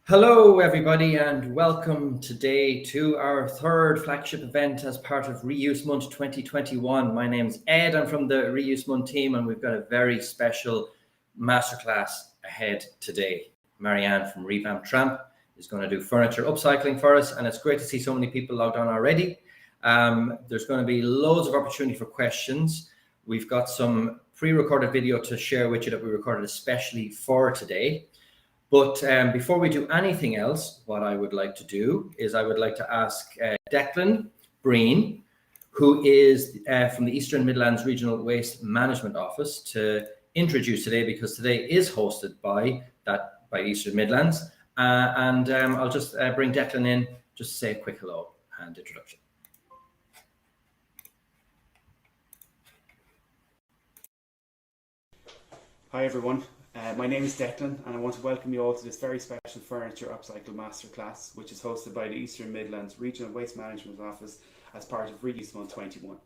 Hello, everybody, and welcome today to our third flagship event as part of Reuse Month 2021. My name's Ed. I'm from the Reuse Month team, and we've got a very special masterclass ahead today. Marianne from Revamp Tramp is going to do furniture upcycling for us, and it's great to see so many people logged on already. There's going to be loads of opportunity for questions. We've got some pre-recorded video to share with you that we recorded especially for today. But before we do anything else, what I would like to do is I would like to ask Declan Breen, who is from the Eastern-Midlands Regional Waste Management Office, to introduce today, because today is hosted by Eastern-Midlands. I'll just bring Declan in just to say a quick hello and introduction. Hi everyone, my name is Declan and I want to welcome you all to this very special Furniture Upcycle Masterclass, which is hosted by the Eastern-Midlands Regional Waste Management Office as part of Reuse Month 21.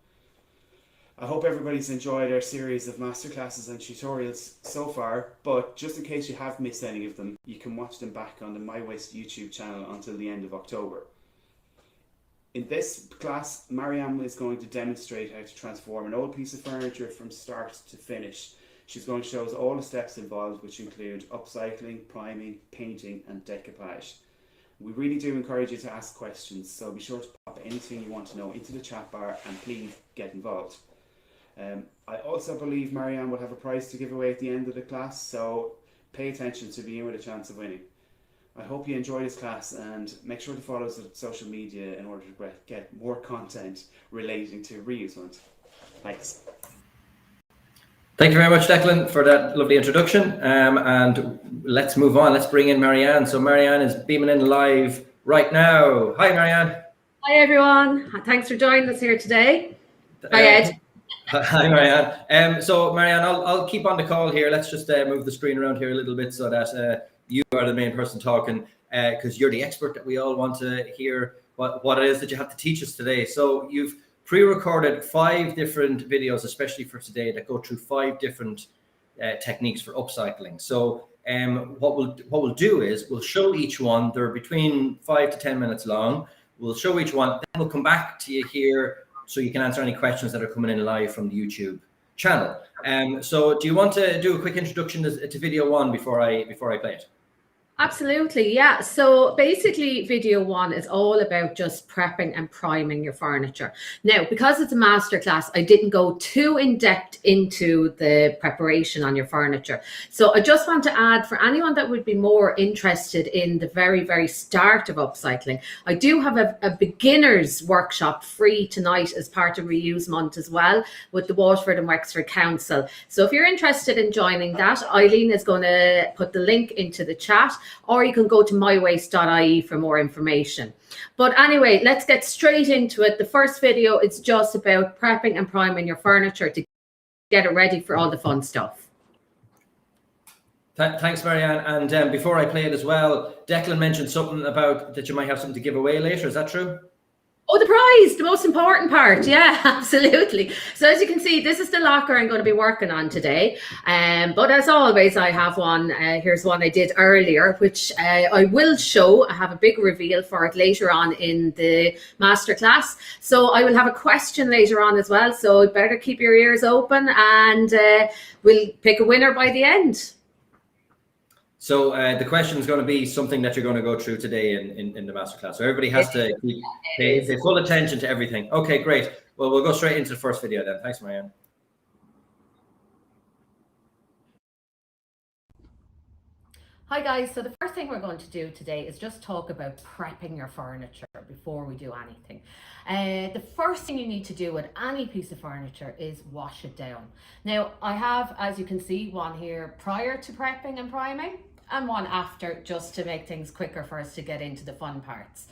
I hope everybody's enjoyed our series of masterclasses and tutorials so far, but just in case you have missed any of them, you can watch them back on the My Waste YouTube channel until the end of October. In this class, Marianne is going to demonstrate how to transform an old piece of furniture from start to finish. She's going to show us all the steps involved, which include upcycling, priming, painting and decoupage. We really do encourage you to ask questions, so be sure to pop anything you want to know into the chat bar and please get involved. I also believe Marianne will have a prize to give away at the end of the class, so pay attention to be in with a chance of winning. I hope you enjoy this class and make sure to follow us on social media in order to get more content relating to Reuse Month. Thanks. Thank you very much, Declan, for that lovely introduction. And let's move on. Let's bring in Marianne. So Marianne is beaming in live right now. Hi, Marianne. Hi, everyone. Thanks for joining us here today. Hi, Ed. Hi, Marianne. So Marianne, I'll keep on the call here. Let's just move the screen around here a little bit so that you are the main person talking, because you're the expert that we all want to hear what it is that you have to teach us today. So you've pre-recorded 5 different videos, especially for today, that go through 5 different techniques for upcycling. So what we'll do is we'll show each one. They're between 5 to 10 minutes long. We'll show each one, then we'll come back to you here so you can answer any questions that are coming in live from the YouTube channel. So do you want to do a quick introduction to video 1 before I play it? Absolutely, yeah. So basically video 1 is all about just prepping and priming your furniture. Now, because it's a masterclass, I didn't go too in depth into the preparation on your furniture. So I just want to add, for anyone that would be more interested in the very, very start of upcycling, I do have a beginner's workshop free tonight as part of Reuse Month as well with the Waterford and Wexford Council. So if you're interested in joining that, Eileen is going to put the link into the chat, or you can go to mywaste.ie for more information. But anyway, let's get straight into it. The first video is just about prepping and priming your furniture to get it ready for all the fun stuff. Thanks, Marianne. And before I play it as well, Declan mentioned something about that you might have something to give away later. Is that true? Oh, the prize, the most important part. Yeah, absolutely. So as you can see, this is the locker I'm going to be working on today. But as always, I have one. Here's one I did earlier, which I will show. I have a big reveal for it later on in the masterclass. So I will have a question later on as well. So you better keep your ears open and we'll pick a winner by the end. So the question is going to be something that you're going to go through today in the masterclass. So everybody has to pay full attention to everything. Okay, great. Well, we'll go straight into the first video then. Thanks, Marianne. Hi guys, so the first thing we're going to do today is just talk about prepping your furniture before we do anything. The first thing you need to do with any piece of furniture is wash it down. Now I have, as you can see, one here prior to prepping and priming and one after, just to make things quicker for us to get into the fun parts.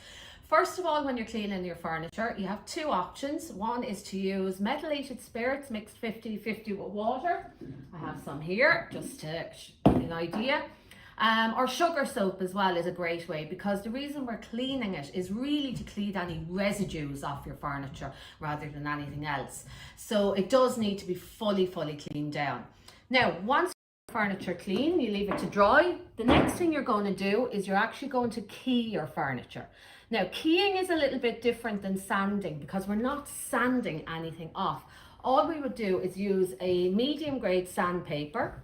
First of all, when you're cleaning your furniture, you have 2 options. One is to use methylated spirits mixed 50-50 with water. I have some here just to give you an idea. Or sugar soap as well is a great way, because the reason we're cleaning it is really to clean any residues off your furniture rather than anything else. So it does need to be fully cleaned down. Now, once furniture clean, you leave it to dry. The next thing you're going to do is you're actually going to key your furniture. Now, keying is a little bit different than sanding because we're not sanding anything off. All we would do is use a medium grade sandpaper.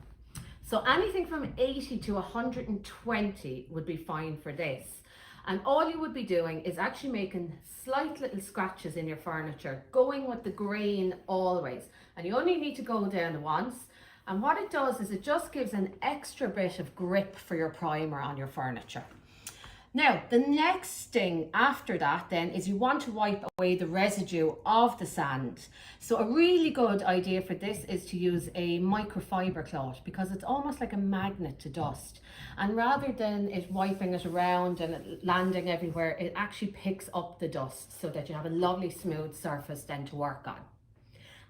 So anything from 80 to 120 would be fine for this. And all you would be doing is actually making slight little scratches in your furniture, going with the grain always. And you only need to go down once. And what it does is it just gives an extra bit of grip for your primer on your furniture. Now, the next thing after that then is you want to wipe away the residue of the sand. So a really good idea for this is to use a microfiber cloth because it's almost like a magnet to dust. And rather than it wiping it around and it landing everywhere, it actually picks up the dust so that you have a lovely smooth surface then to work on.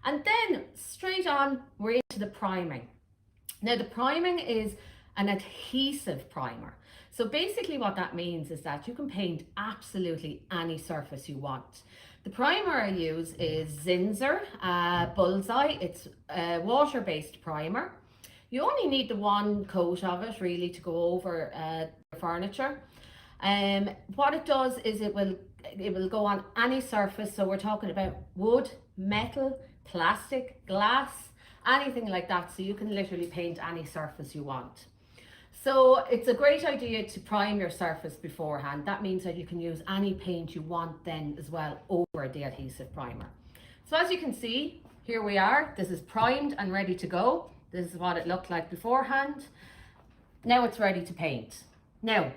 And then straight on, we're into the priming. Now the priming is an adhesive primer. So basically what that means is that you can paint absolutely any surface you want. The primer I use is Zinsser Bullseye. It's a water-based primer. You only need the one coat of it really to go over the furniture. What it does is it will go on any surface. So we're talking about wood, metal, plastic, glass, anything like that. So you can literally paint any surface you want. So it's a great idea to prime your surface beforehand. That means that you can use any paint you want then as well over the adhesive primer. So as you can see, here we are. This is primed and ready to go. This is what it looked like beforehand. Now it's ready to paint. Now,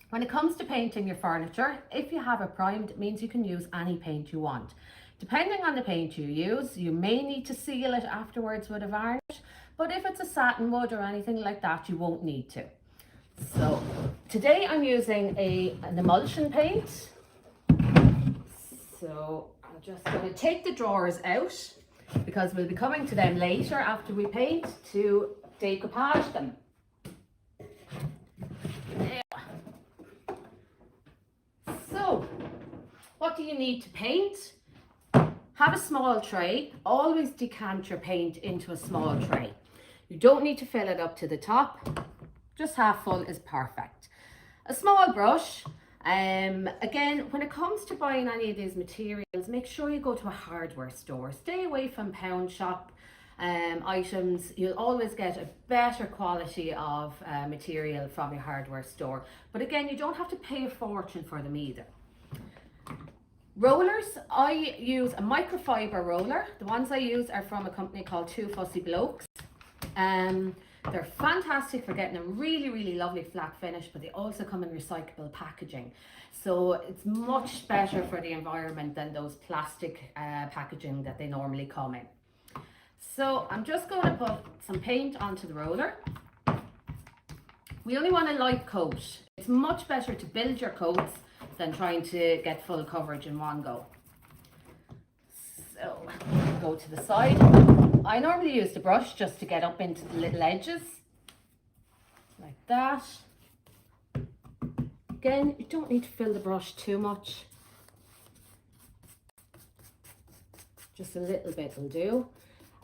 when it comes to painting your furniture, if you have it primed, it means you can use any paint you want. Depending on the paint you use, you may need to seal it afterwards with a varnish. But if it's a satin wood or anything like that, you won't need to. So today I'm using an emulsion paint. So I'm just going to take the drawers out because we'll be coming to them later after we paint to decoupage them. So what do you need to paint? Have a small tray. Always decant your paint into a small tray. You don't need to fill it up to the top. Just half full is perfect. A small brush. Again, when it comes to buying any of these materials, make sure you go to a hardware store. Stay away from pound shop items. You'll always get a better quality of material from your hardware store. But again, you don't have to pay a fortune for them either. Rollers, I use a microfiber roller. The ones I use are from a company called Two Fussy Blokes. They're fantastic for getting a really, really lovely flat finish, but they also come in recyclable packaging. So it's much better for the environment than those plastic packaging that they normally come in. So I'm just going to put some paint onto the roller. We only want a light coat. It's much better to build your coats than trying to get full coverage in one go. So go to the side. I normally use the brush just to get up into the little edges like that. Again, you don't need to fill the brush too much. Just a little bit will do.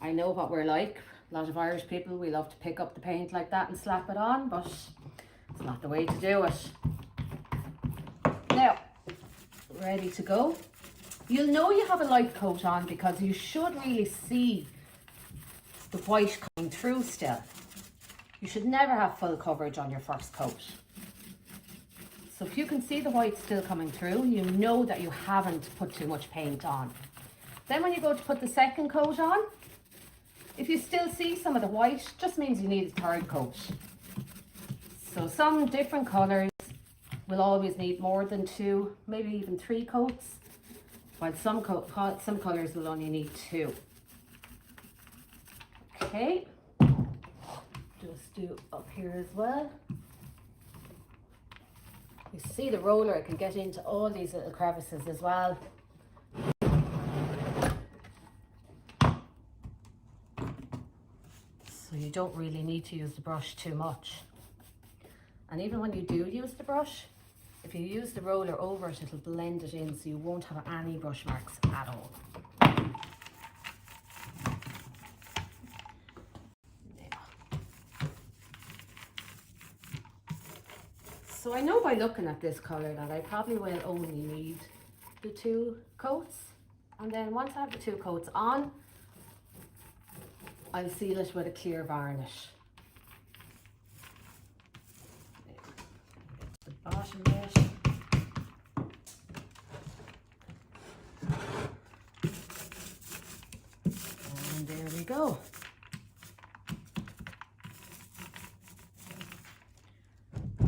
I know what we're like. A lot of Irish people, we love to pick up the paint like that and slap it on, but it's not the way to do it. Now, ready to go. You'll know you have a light coat on because you should really see the white coming through still. You should never have full coverage on your first coat. So if you can see the white still coming through, you know that you haven't put too much paint on. Then when you go to put the second coat on, if you still see some of the white, just means you need a third coat. So some different colours will always need more than 2, maybe even 3 coats, while some colours will only need 2. Okay, just do up here as well. You see the roller, I can get into all these little crevices as well. So you don't really need to use the brush too much. And even when you do use the brush, if you use the roller over it, it'll blend it in so you won't have any brush marks at all. So I know by looking at this colour that I probably will only need the 2 coats. And then once I have the 2 coats on, I'll seal it with a clear varnish. The bottom bit. And there we go.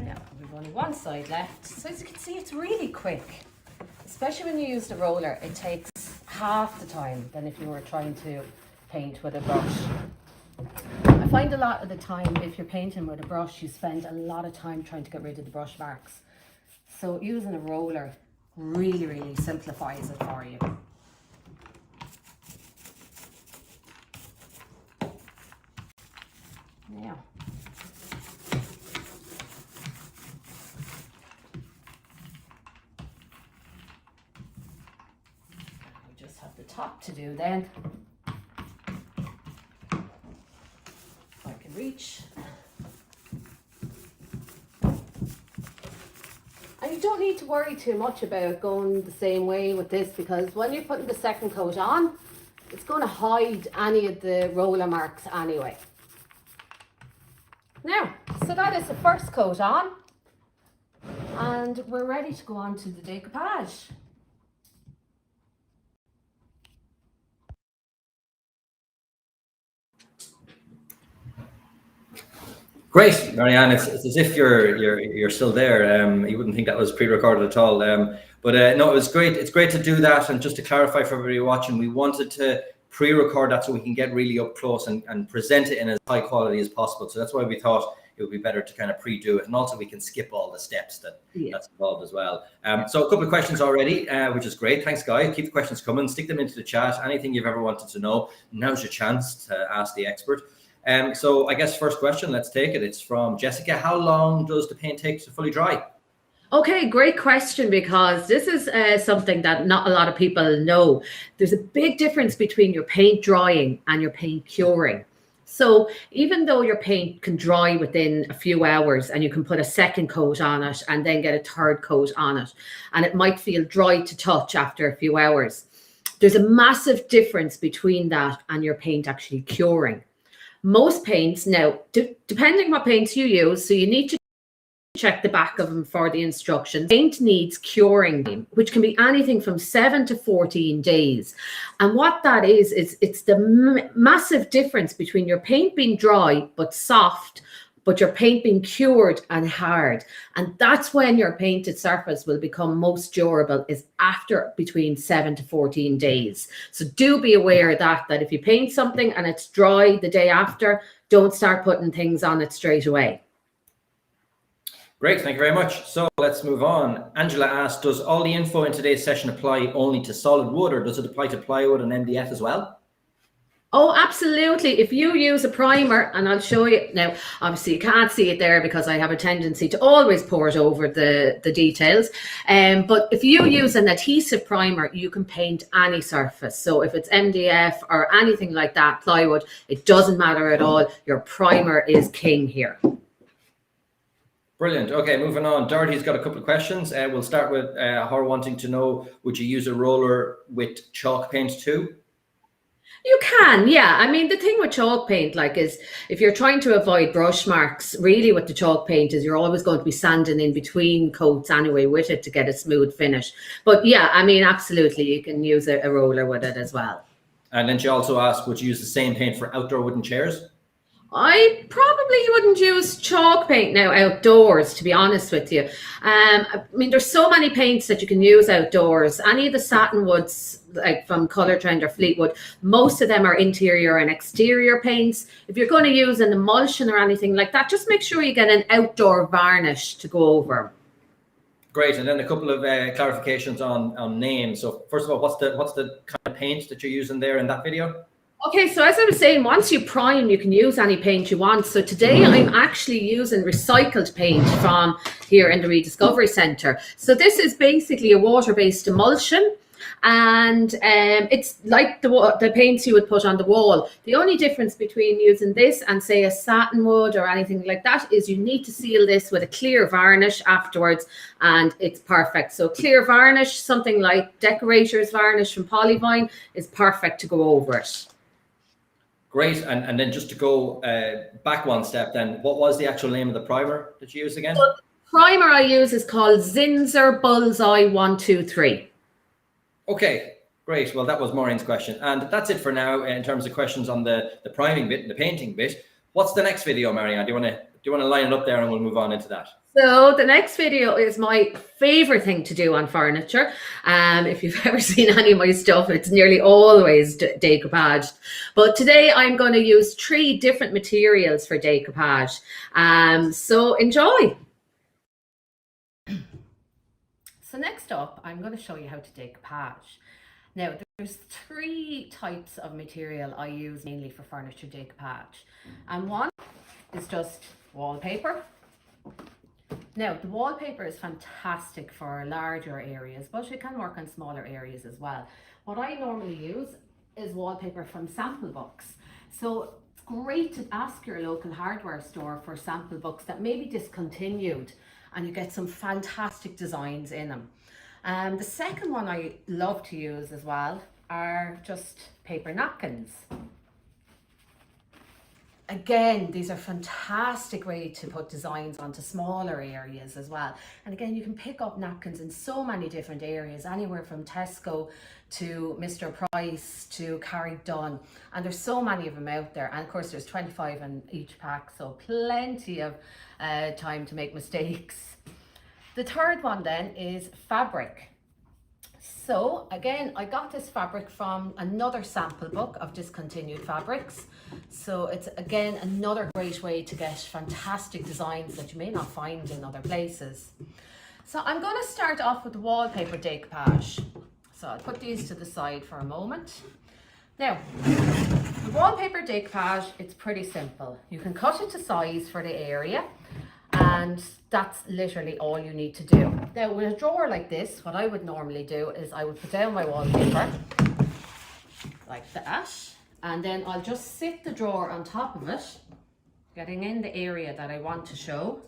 Yeah, we've only one side left. So as you can see, it's really quick. Especially when you use the roller, it takes half the time than if you were trying to paint with a brush. I find a lot of the time, if you're painting with a brush, you spend a lot of time trying to get rid of the brush marks. So using a roller really, really simplifies it for you. Yeah. We just have the top to do then. If I can reach. And you don't need to worry too much about going the same way with this, because when you're putting the second coat on, it's going to hide any of the roller marks anyway. Now, so that is the first coat on, and we're ready to go on to the decoupage. Great, Marianne. It's as if you're still there. You wouldn't think that was pre-recorded at all. But no, it was great. It's great to do that. And just to clarify for everybody watching, we wanted to pre-record that so we can get really up close and present it in as high quality as possible. So that's why we thought it would be better to kind of pre-do it, and also we can skip all the steps that's involved as well. So a couple of questions already, which is great. Thanks, guys. Keep the questions coming. Stick them into the chat. Anything you've ever wanted to know, now's your chance to ask the expert. So I guess first question, let's take it. It's from Jessica. How long does the paint take to fully dry? Okay, great question, because this is something that not a lot of people know. There's a big difference between your paint drying and your paint curing. So even though your paint can dry within a few hours and you can put a second coat on it and then get a third coat on it, and it might feel dry to touch after a few hours, there's a massive difference between that and your paint actually curing. Most paints, now, depending what paints you use, so you need to check the back of them for the instructions. Paint needs curing, which can be anything from 7 to 14 days. And what that is it's the massive difference between your paint being dry but soft, but your paint being cured and hard. And that's when your painted surface will become most durable, is after between 7 to 14 days. So do be aware of that if you paint something and it's dry the day after, don't start putting things on it straight away. Great, thank you very much. So let's move on. Angela asked, does all the info in today's session apply only to solid wood, or does it apply to plywood and MDF as well? Oh, absolutely. If you use a primer, and I'll show you now, obviously you can't see it there because I have a tendency to always pour it over the details. But if you use an adhesive primer, you can paint any surface. So if it's MDF or anything like that, plywood, it doesn't matter at all. Your primer is king here. Brilliant. Okay, moving on. Dorothy's got a couple of questions. We'll start with her wanting to know, would you use a roller with chalk paint too? You can, yeah. I mean, the thing with chalk paint, like, is if you're trying to avoid brush marks, really with the chalk paint is you're always going to be sanding in between coats anyway with it to get a smooth finish. But yeah, I mean, absolutely, you can use a roller with it as well. And then she also asked, would you use the same paint for outdoor wooden chairs? I probably wouldn't use chalk paint now outdoors, to be honest with you. I mean, there's so many paints that you can use outdoors. Any of the satin woods, like from Colour Trend or Fleetwood, most of them are interior and exterior paints. If you're going to use an emulsion or anything like that, just make sure you get an outdoor varnish to go over. Great, and then a couple of clarifications on names. So first of all, what's the kind of paint that you're using there in that video? Okay, so as I was saying, once you prime, you can use any paint you want. So today I'm actually using recycled paint from here in the Rediscovery Centre. So this is basically a water-based emulsion, and it's like the paints you would put on the wall. The only difference between using this and say a satin wood or anything like that is you need to seal this with a clear varnish afterwards, and it's perfect. So clear varnish, something like decorator's varnish from Polyvine, is perfect to go over it. Great. And then just to go back one step then, what was the actual name of the primer that you used again? So the primer I use is called Zinsser Bullseye 123. Okay, great. Well, that was Maureen's question. And that's it for now in terms of questions on the priming bit and the painting bit. What's the next video, Marianne? Do you want to line it up there and we'll move on into that? So the next video is my favorite thing to do on furniture. If you've ever seen any of my stuff, it's nearly always decoupaged. But today I'm going to use 3 different materials for decoupage. So enjoy. So next up, I'm going to show you how to decoupage. Now, there's 3 types of material I use mainly for furniture decoupage. And one is just wallpaper. Now, the wallpaper is fantastic for larger areas, but it can work on smaller areas as well. What I normally use is wallpaper from sample books. So it's great to ask your local hardware store for sample books that may be discontinued, and you get some fantastic designs in them. The second one I love to use as well are just paper napkins. Again, these are fantastic way to put designs onto smaller areas as well. And again, you can pick up napkins in so many different areas, anywhere from Tesco to Mr. Price to Carrick-Dunn. And there's so many of them out there. And of course, there's 25 in each pack, so plenty of time to make mistakes. The third one then is fabric. So again, I got this fabric from another sample book of discontinued fabrics. So it's again another great way to get fantastic designs that you may not find in other places. So I'm going to start off with the wallpaper decoupage. So I'll put these to the side for a moment. Now, the wallpaper decoupage, it's pretty simple. You can cut it to size for the area, and that's literally all you need to do. Now, with a drawer like this, what I would normally do is I would put down my wallpaper like that, and then I'll just sit the drawer on top of it, getting in the area that I want to show,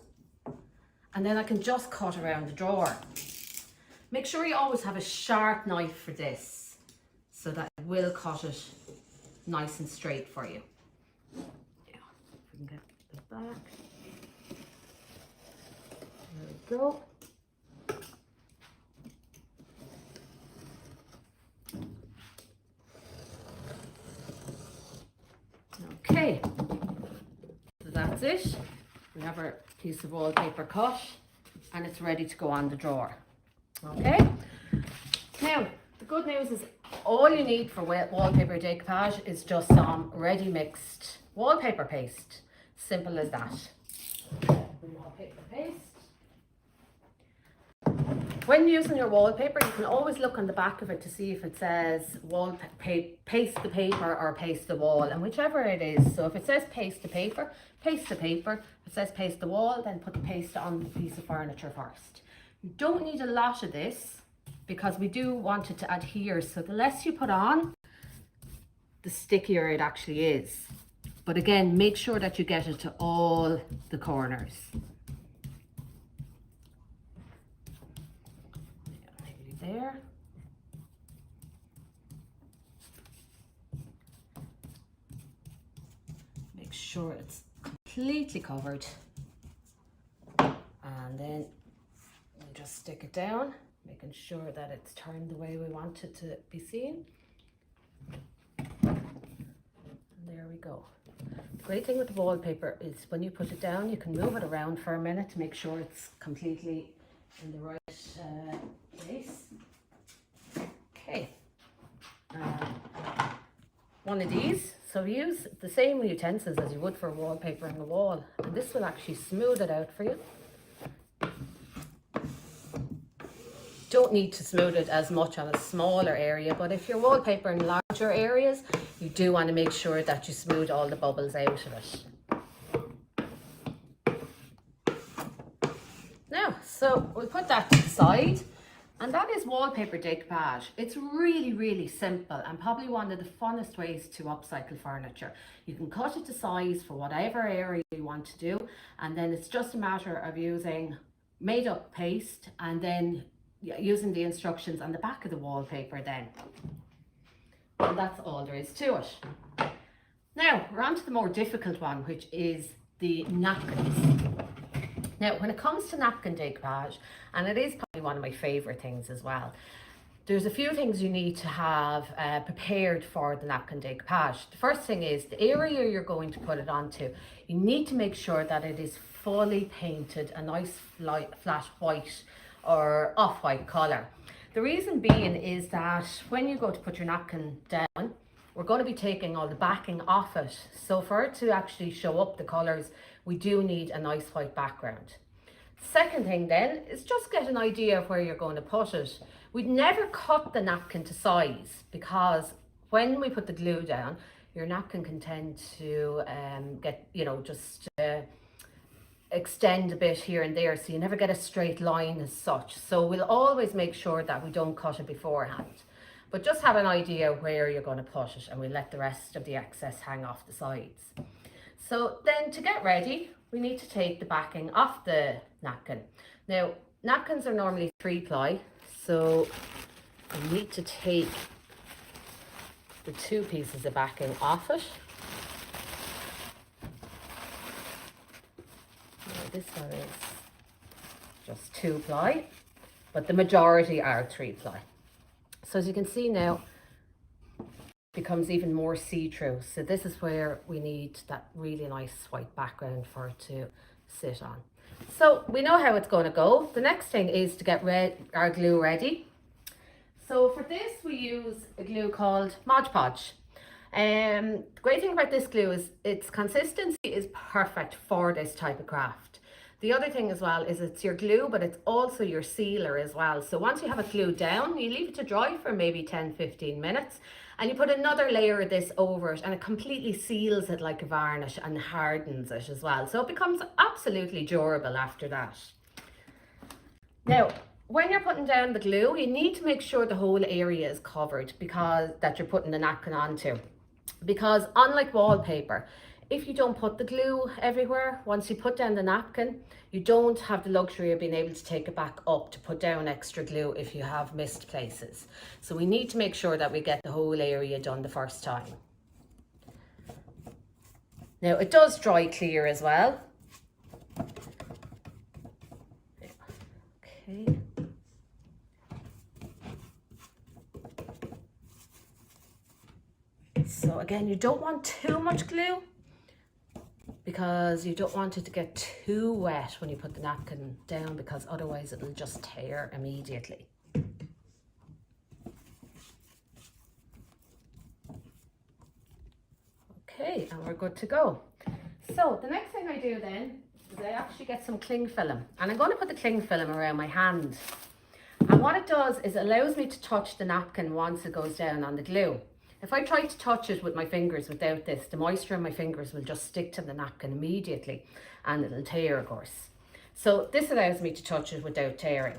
and then I can just cut around the drawer. Make sure you always have a sharp knife for this, so that it will cut it nice and straight for you. Yeah, if we can get the back. There we go. Okay, so that's it. We have our piece of wallpaper cut and it's ready to go on the drawer. Okay, now the good news is all you need for wallpaper decoupage is just some ready mixed wallpaper paste. Simple as that. Wallpaper paste. When using your wallpaper, you can always look on the back of it to see if it says paste the paper or paste the wall, and whichever it is. So if it says paste the paper, paste the paper. If it says paste the wall, then put the paste on the piece of furniture first. You don't need a lot of this because we do want it to adhere. So the less you put on, the stickier it actually is. But again, make sure that you get it to all the corners. There. Make sure it's completely covered, and then we just stick it down, making sure that it's turned the way we want it to be seen. And there we go. The great thing with the wallpaper is when you put it down, you can move it around for a minute to make sure it's completely in the right place. Okay, one of these, so use the same utensils as you would for wallpaper on the wall, and this will actually smooth it out for you. Don't need to smooth it as much on a smaller area, but if you're wallpaper in larger areas, you do want to make sure that you smooth all the bubbles out of it. Now, so we'll put that to the side. And that is wallpaper decoupage. It's really, really simple and probably one of the funnest ways to upcycle furniture. You can cut it to size for whatever area you want to do, and then it's just a matter of using made up paste and then using the instructions on the back of the wallpaper then. And that's all there is to it. Now we're on to the more difficult one, which is the napkins. Now, when it comes to napkin decoupage, and it is probably one of my favourite things as well, there's a few things you need to have prepared for the napkin decoupage. The first thing is the area you're going to put it onto. You need to make sure that it is fully painted a nice flat white or off-white colour. The reason being is that when you go to put your napkin down, we're going to be taking all the backing off it. So for it to actually show up the colours, we do need a nice white background. Second thing then is just get an idea of where you're going to put it. We'd never cut the napkin to size, because when we put the glue down, your napkin can tend to get, extend a bit here and there, so you never get a straight line as such. So we'll always make sure that we don't cut it beforehand. But just have an idea where you're going to put it, and we'll let the rest of the excess hang off the sides. So then to get ready, we need to take the backing off the napkin. Now, napkins are normally 3-ply, so we need to take the 2 pieces of backing off it. Now, this one is just 2-ply, but the majority are 3-ply. So as you can see now, becomes even more see-through. So this is where we need that really nice white background for it to sit on. So we know how it's going to go. The next thing is to get our glue ready. So for this we use a glue called Mod Podge. The great thing about this glue is its consistency is perfect for this type of craft. The other thing as well is it's your glue, but it's also your sealer as well. So once you have it glued down, you leave it to dry for maybe 10-15 minutes. And you put another layer of this over it, and it completely seals it like a varnish and hardens it as well. So it becomes absolutely durable after that. Now, when you're putting down the glue, you need to make sure the whole area is covered that you're putting the napkin onto. Because unlike wallpaper, if you don't put the glue everywhere, once you put down the napkin, you don't have the luxury of being able to take it back up to put down extra glue if you have missed places. So we need to make sure that we get the whole area done the first time. Now it does dry clear as well. Okay. So again, you don't want too much glue, because you don't want it to get too wet when you put the napkin down, because otherwise it'll just tear immediately. Okay, and we're good to go. So the next thing I do then is I actually get some cling film, and I'm going to put the cling film around my hand. And what it does is it allows me to touch the napkin once it goes down on the glue. If I try to touch it with my fingers without this, the moisture in my fingers will just stick to the napkin immediately, and it'll tear, of course. So this allows me to touch it without tearing.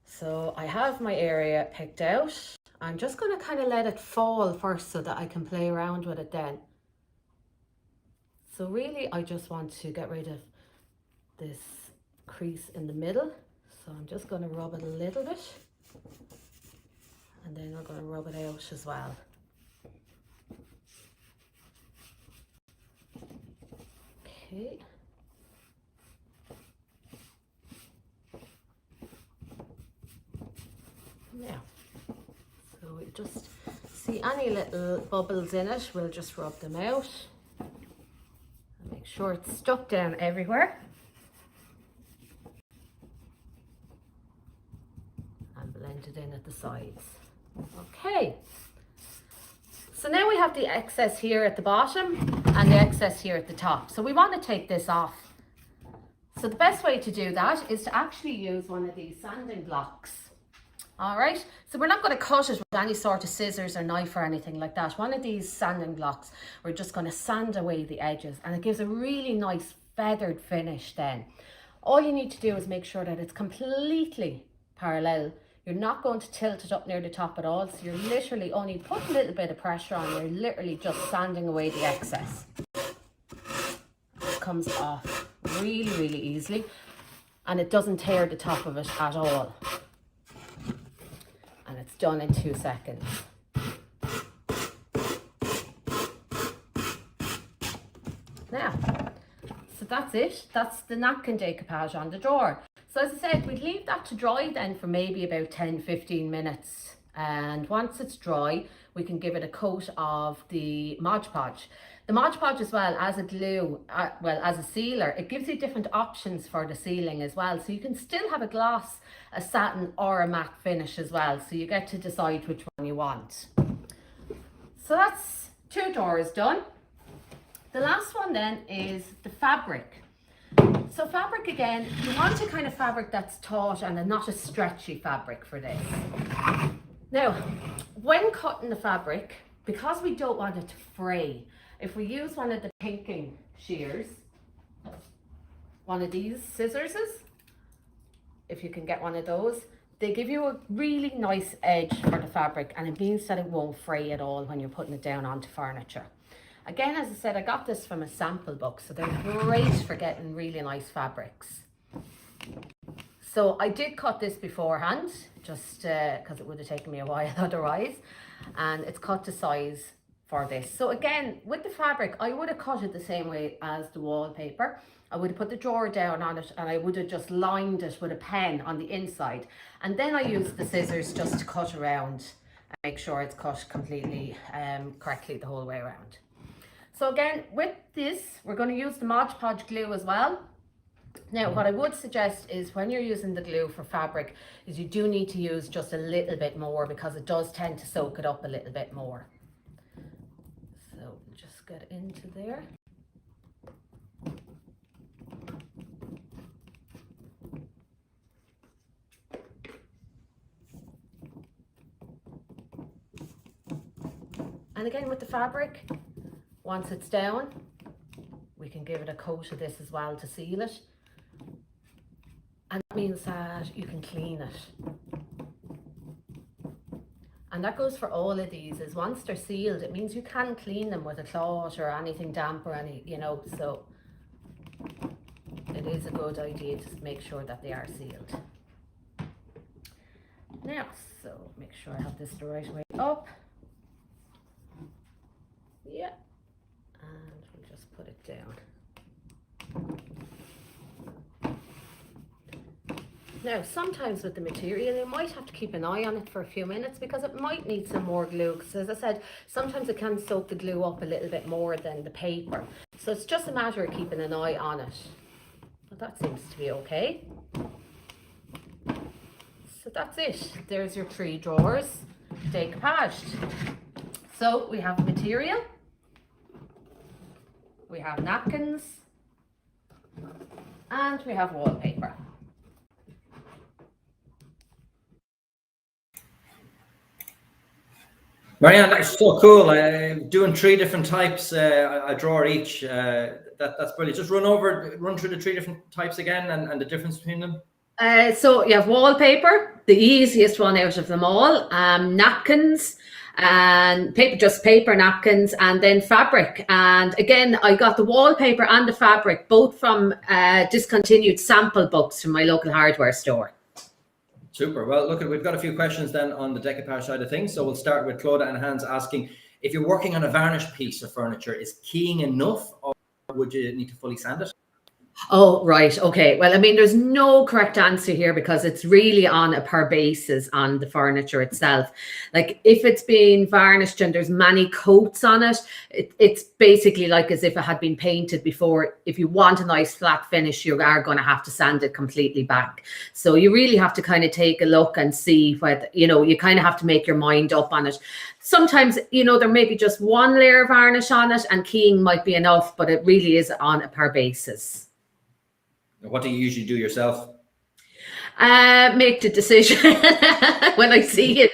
So I have my area picked out. I'm just going to kind of let it fall first so that I can play around with it then. So really I just want to get rid of this crease in the middle. So I'm just going to rub it a little bit. And then we're going to rub it out as well. Okay. Now, so we just see any little bubbles in it, we'll just rub them out. And make sure it's stuck down everywhere. And blend it in at the sides. Okay, so now we have the excess here at the bottom and the excess here at the top. So we want to take this off. So the best way to do that is to actually use one of these sanding blocks. All right, so we're not going to cut it with any sort of scissors or knife or anything like that. One of these sanding blocks, we're just going to sand away the edges, and it gives a really nice feathered finish then. All you need to do is make sure that it's completely parallel. You're not going to tilt it up near the top at all. So you're literally only put a little bit of pressure on. You're literally just sanding away the excess. It comes off really, really easily. And it doesn't tear the top of it at all. And it's done in 2 seconds. Now, so that's it. That's the napkin decoupage on the drawer. So as I said, we'd leave that to dry then for maybe about 10-15 minutes. And once it's dry, we can give it a coat of the Mod Podge. The Mod Podge as well as a glue, as a sealer, it gives you different options for the sealing as well. So you can still have a gloss, a satin or a matte finish as well. So you get to decide which one you want. So that's 2 drawers done. The last one then is the fabric. So fabric again, you want a kind of fabric that's taut and not a stretchy fabric for this. Now, when cutting the fabric, because we don't want it to fray, if we use one of the pinking shears, one of these scissors, if you can get one of those, they give you a really nice edge for the fabric, and it means that it won't fray at all when you're putting it down onto furniture. Again, as I said, I got this from a sample book, so they're great for getting really nice fabrics. So I did cut this beforehand, just because it would have taken me a while otherwise, and it's cut to size for this. So again, with the fabric, I would have cut it the same way as the wallpaper. I would have put the drawer down on it, and I would have just lined it with a pen on the inside, and then I used the scissors just to cut around and make sure it's cut completely correctly the whole way around. So again, with this, we're going to use the Mod Podge glue as well. Now, what I would suggest is when you're using the glue for fabric, is you do need to use just a little bit more, because it does tend to soak it up a little bit more. So just get into there. And again, with the fabric, once it's down, we can give it a coat of this as well to seal it. And that means that you can clean it. And that goes for all of these, is once they're sealed, it means you can clean them with a cloth or anything damp or any, you know, so it is a good idea to make sure that they are sealed. Now, so make sure I have this the right way up. Yeah. And we'll just put it down. Now, sometimes with the material, you might have to keep an eye on it for a few minutes, because it might need some more glue. Because as I said, sometimes it can soak the glue up a little bit more than the paper. So it's just a matter of keeping an eye on it. But that seems to be okay. So that's it. There's your 3 drawers decoupaged. So we have material. We have napkins, and we have wallpaper. Marianne, that's so cool. Doing 3 different types, a drawer each. That's brilliant. Just run through the 3 different types again, and the difference between them. So you have wallpaper, the easiest one out of them all. Napkins, and paper napkins, and then fabric. And again, I got the wallpaper and the fabric both from discontinued sample books from my local hardware store. Super. Well, look, we've got a few questions then on the decoupage side of things. So we'll start with Claudia and Hans asking, if you're working on a varnished piece of furniture, is keying enough, or would you need to fully sand it? Oh, right. Okay. Well, I mean, there's no correct answer here, because it's really on a per basis on the furniture itself. Like if it's been varnished and there's many coats on it, it's basically like as if it had been painted before. If you want a nice flat finish, you are going to have to sand it completely back. So you really have to kind of take a look and see whether, you know, you kind of have to make your mind up on it. Sometimes, you know, there may be just one layer of varnish on it and keying might be enough, but it really is on a per basis. What do you usually do yourself? Make the decision when I see it.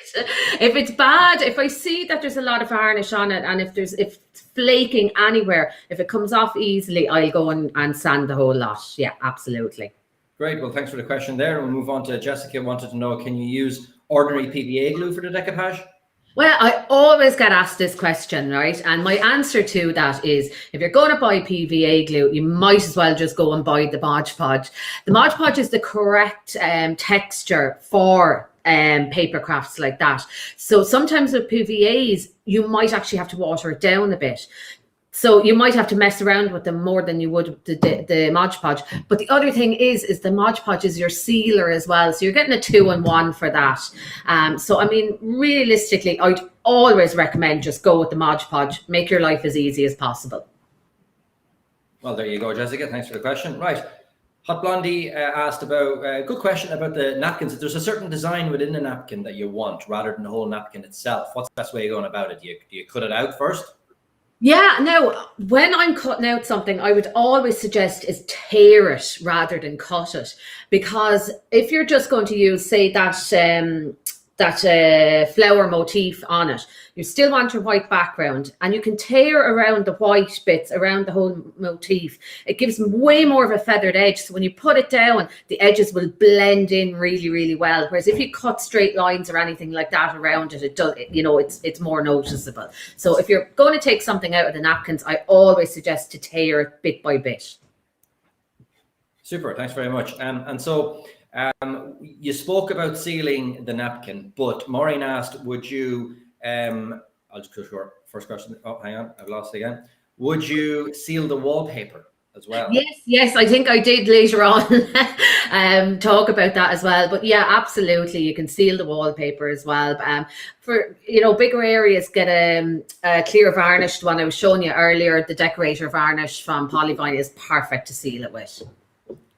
If it's bad, if I see that there's a lot of varnish on it, and if it's flaking anywhere, if it comes off easily, I'll go and sand the whole lot. Yeah, absolutely. Great. Well, thanks for the question there. We'll move on to Jessica. Wanted to know, can you use ordinary PVA glue for the decoupage? Well, I always get asked this question, right? And my answer to that is, if you're going to buy PVA glue, you might as well just go and buy the Mod Podge. The Mod Podge is the correct texture for paper crafts like that. So sometimes with PVAs, you might actually have to water it down a bit. So you might have to mess around with them more than you would the Mod Podge. But the other thing is the Mod Podge is your sealer as well. So you're getting a 2-in-1 for that. So, I mean, realistically, I'd always recommend just go with the Mod Podge. Make your life as easy as possible. Well, there you go, Jessica. Thanks for the question. Right. Hot Blondie asked about a good question about the napkins. If there's a certain design within the napkin that you want rather than the whole napkin itself, what's the best way of going about it? Do you cut it out first? Yeah, no, when I'm cutting out something, I would always suggest is tear it rather than cut it. Because if you're just going to use, say, that flower motif on it, you still want your white background, and you can tear around the white bits around the whole motif. It gives them way more of a feathered edge, so when you put it down, the edges will blend in really, really well. Whereas if you cut straight lines or anything like that around it, it does, you know, it's more noticeable. So if you're going to take something out of the napkins, I always suggest to tear it bit by bit. Super, thanks very much. And so you spoke about sealing the napkin, but Maureen asked, would you, I'll just go to our first question. Oh, hang on, I've lost it again. Would you seal the wallpaper as well? Yes, I think I did later on talk about that as well. But yeah, absolutely, you can seal the wallpaper as well. For, you know, bigger areas, get a clear varnished one. I was showing you earlier, the decorator varnish from Polyvine is perfect to seal it with.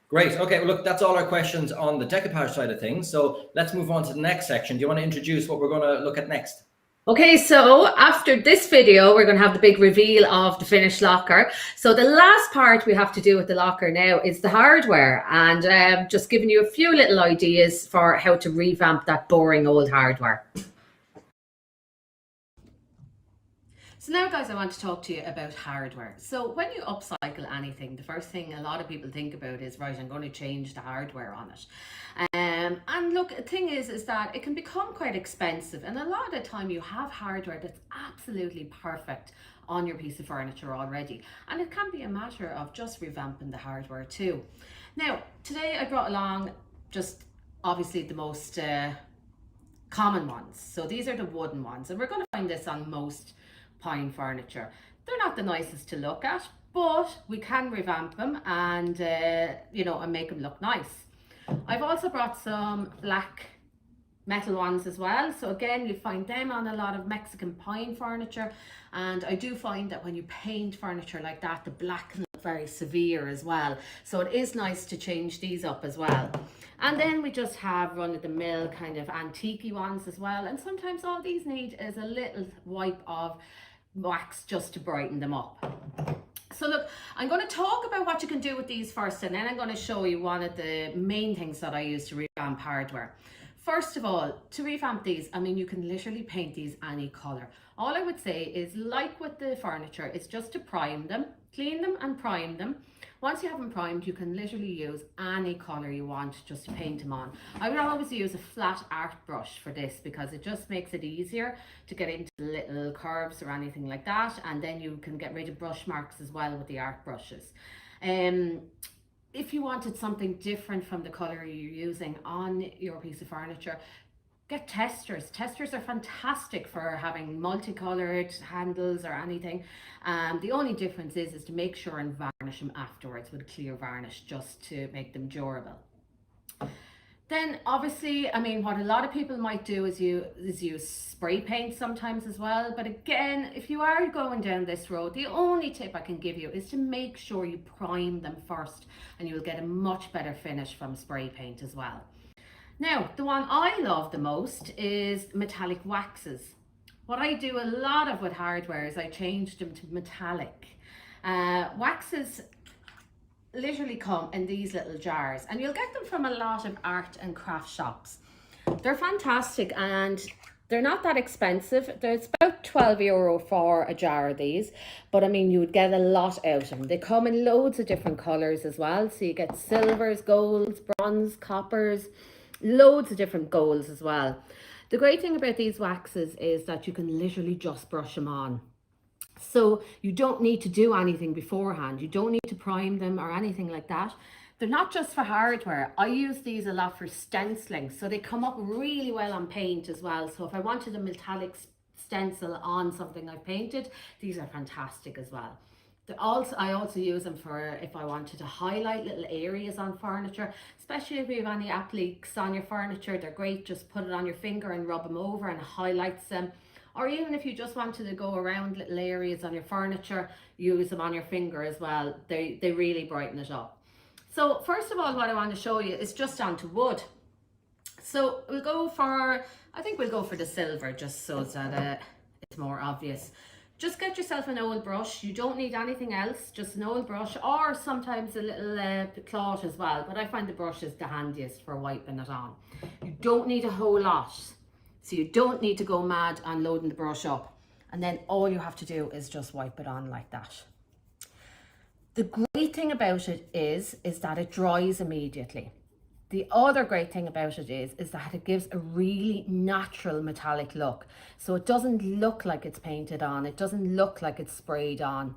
Great. Okay, well, look, that's all our questions on the decoupage side of things. So let's move on to the next section. Do you want to introduce what we're going to look at next? Okay, so after this video, we're going to have the big reveal of the finished locker. So the last part we have to do with the locker now is the hardware, and just giving you a few little ideas for how to revamp that boring old hardware. So now, guys, I want to talk to you about hardware. So when you upcycle anything, the first thing a lot of people think about is, right, I'm going to change the hardware on it. And look, the thing is that it can become quite expensive. And a lot of the time you have hardware that's absolutely perfect on your piece of furniture already. And it can be a matter of just revamping the hardware too. Now, today I brought along just obviously the most common ones. So these are the wooden ones. And we're going to find this on most pine furniture. They're not the nicest to look at, but we can revamp them and you know, and make them look nice. I've also brought some black metal ones as well. So again, you find them on a lot of Mexican pine furniture, and I do find that when you paint furniture like that, the black can look very severe as well. So it is nice to change these up as well. And then we just have run-of-the-mill kind of antique-y ones as well. And sometimes all these need is a little wipe of wax just to brighten them up. So look, I'm going to talk about what you can do with these first, and then I'm going to show you one of the main things that I use to revamp hardware. First of all, to revamp these, I mean, you can literally paint these any color. All I would say is, like with the furniture, it's just to prime them, clean them and prime them. Once you have them primed, you can literally use any color you want just to paint them on. I would always use a flat art brush for this because it just makes it easier to get into little curves or anything like that. And then you can get rid of brush marks as well with the art brushes. If you wanted something different from the color you're using on your piece of furniture, get testers. Testers are fantastic for having multicolored handles or anything. The only difference is to make sure and varnish them afterwards with a clear varnish just to make them durable. Then obviously, I mean, what a lot of people might do is use spray paint sometimes as well. But again, if you are going down this road, the only tip I can give you is to make sure you prime them first, and you will get a much better finish from spray paint as well. Now, the one I love the most is metallic waxes. What I do a lot of with hardware is I change them to metallic. Waxes literally come in these little jars, and you'll get them from a lot of art and craft shops. They're fantastic, and they're not that expensive. It's about €12 for a jar of these, but I mean, you would get a lot out of them. They come in loads of different colors as well. So you get silvers, golds, bronze, coppers, loads of different golds as well. The great thing about these waxes is that you can literally just brush them on. So you don't need to do anything beforehand. You don't need to prime them or anything like that. They're not just for hardware. I use these a lot for stenciling. So they come up really well on paint as well. So if I wanted a metallic stencil on something I've painted, these are fantastic as well. I also use them for if I wanted to highlight little areas on furniture, especially if you have any appliques on your furniture. They're great. Just put it on your finger and rub them over and it highlights them. Or even if you just wanted to go around little areas on your furniture, use them on your finger as well. They really brighten it up. So first of all, what I want to show you is just onto wood. So I think we'll go for the silver just so that it's more obvious. Just get yourself an old brush. You don't need anything else, just an old brush, or sometimes a little cloth as well. But I find the brush is the handiest for wiping it on. You don't need a whole lot. So you don't need to go mad on loading the brush up. And then all you have to do is just wipe it on like that. The great thing about it is that it dries immediately. The other great thing about it is that it gives a really natural metallic look. So it doesn't look like it's painted on. It doesn't look like it's sprayed on.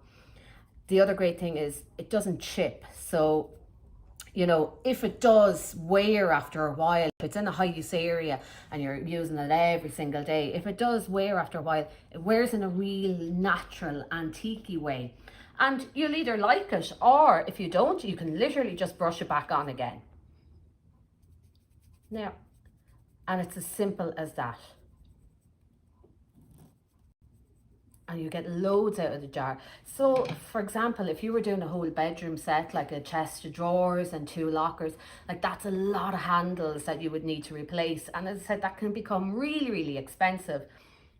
The other great thing is it doesn't chip. So, you know, if it does wear after a while, if it's in a high use area and you're using it every single day, if it does wear after a while, it wears in a real natural, antique-y way. And you'll either like it, or if you don't, you can literally just brush it back on again. Now, and it's as simple as that. And you get loads out of the jar. So for example, if you were doing a whole bedroom set, like a chest of drawers and 2 lockers, like that's a lot of handles that you would need to replace. And as I said, that can become really, really expensive.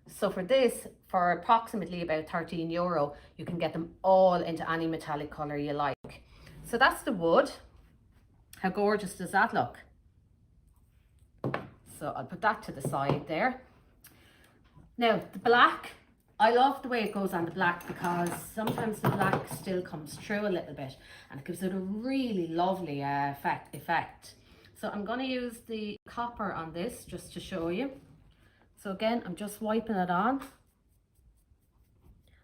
So for this, for approximately about €13, you can get them all into any metallic color you like. So that's the wood. How gorgeous does that look? So I'll put that to the side there. Now the black, I love the way it goes on the black because sometimes the black still comes through a little bit and it gives it a really lovely effect. So I'm going to use the copper on this just to show you. So again, I'm just wiping it on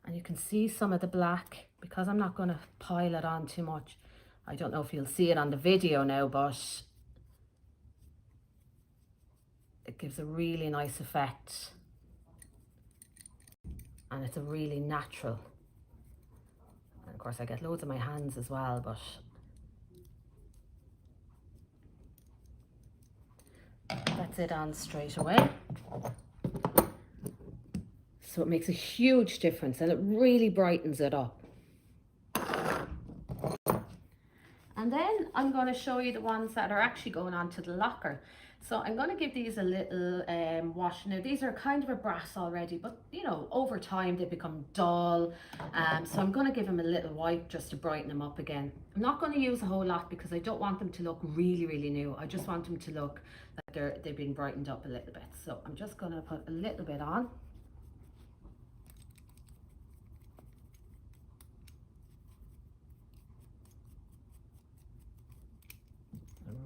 and you can see some of the black because I'm not going to pile it on too much. I don't know if you'll see it on the video now, but it gives a really nice effect. And it's a really natural. And of course I get loads of my hands as well, but that's it on straight away. So it makes a huge difference and it really brightens it up. And then I'm going to show you the ones that are actually going onto the locker. So I'm going to give these a little wash. Now these are kind of a brass already, but you know, over time they become dull. So I'm going to give them a little wipe just to brighten them up again. I'm not going to use a whole lot because I don't want them to look really, really new. I just want them to look like they've been brightened up a little bit. So I'm just going to put a little bit on.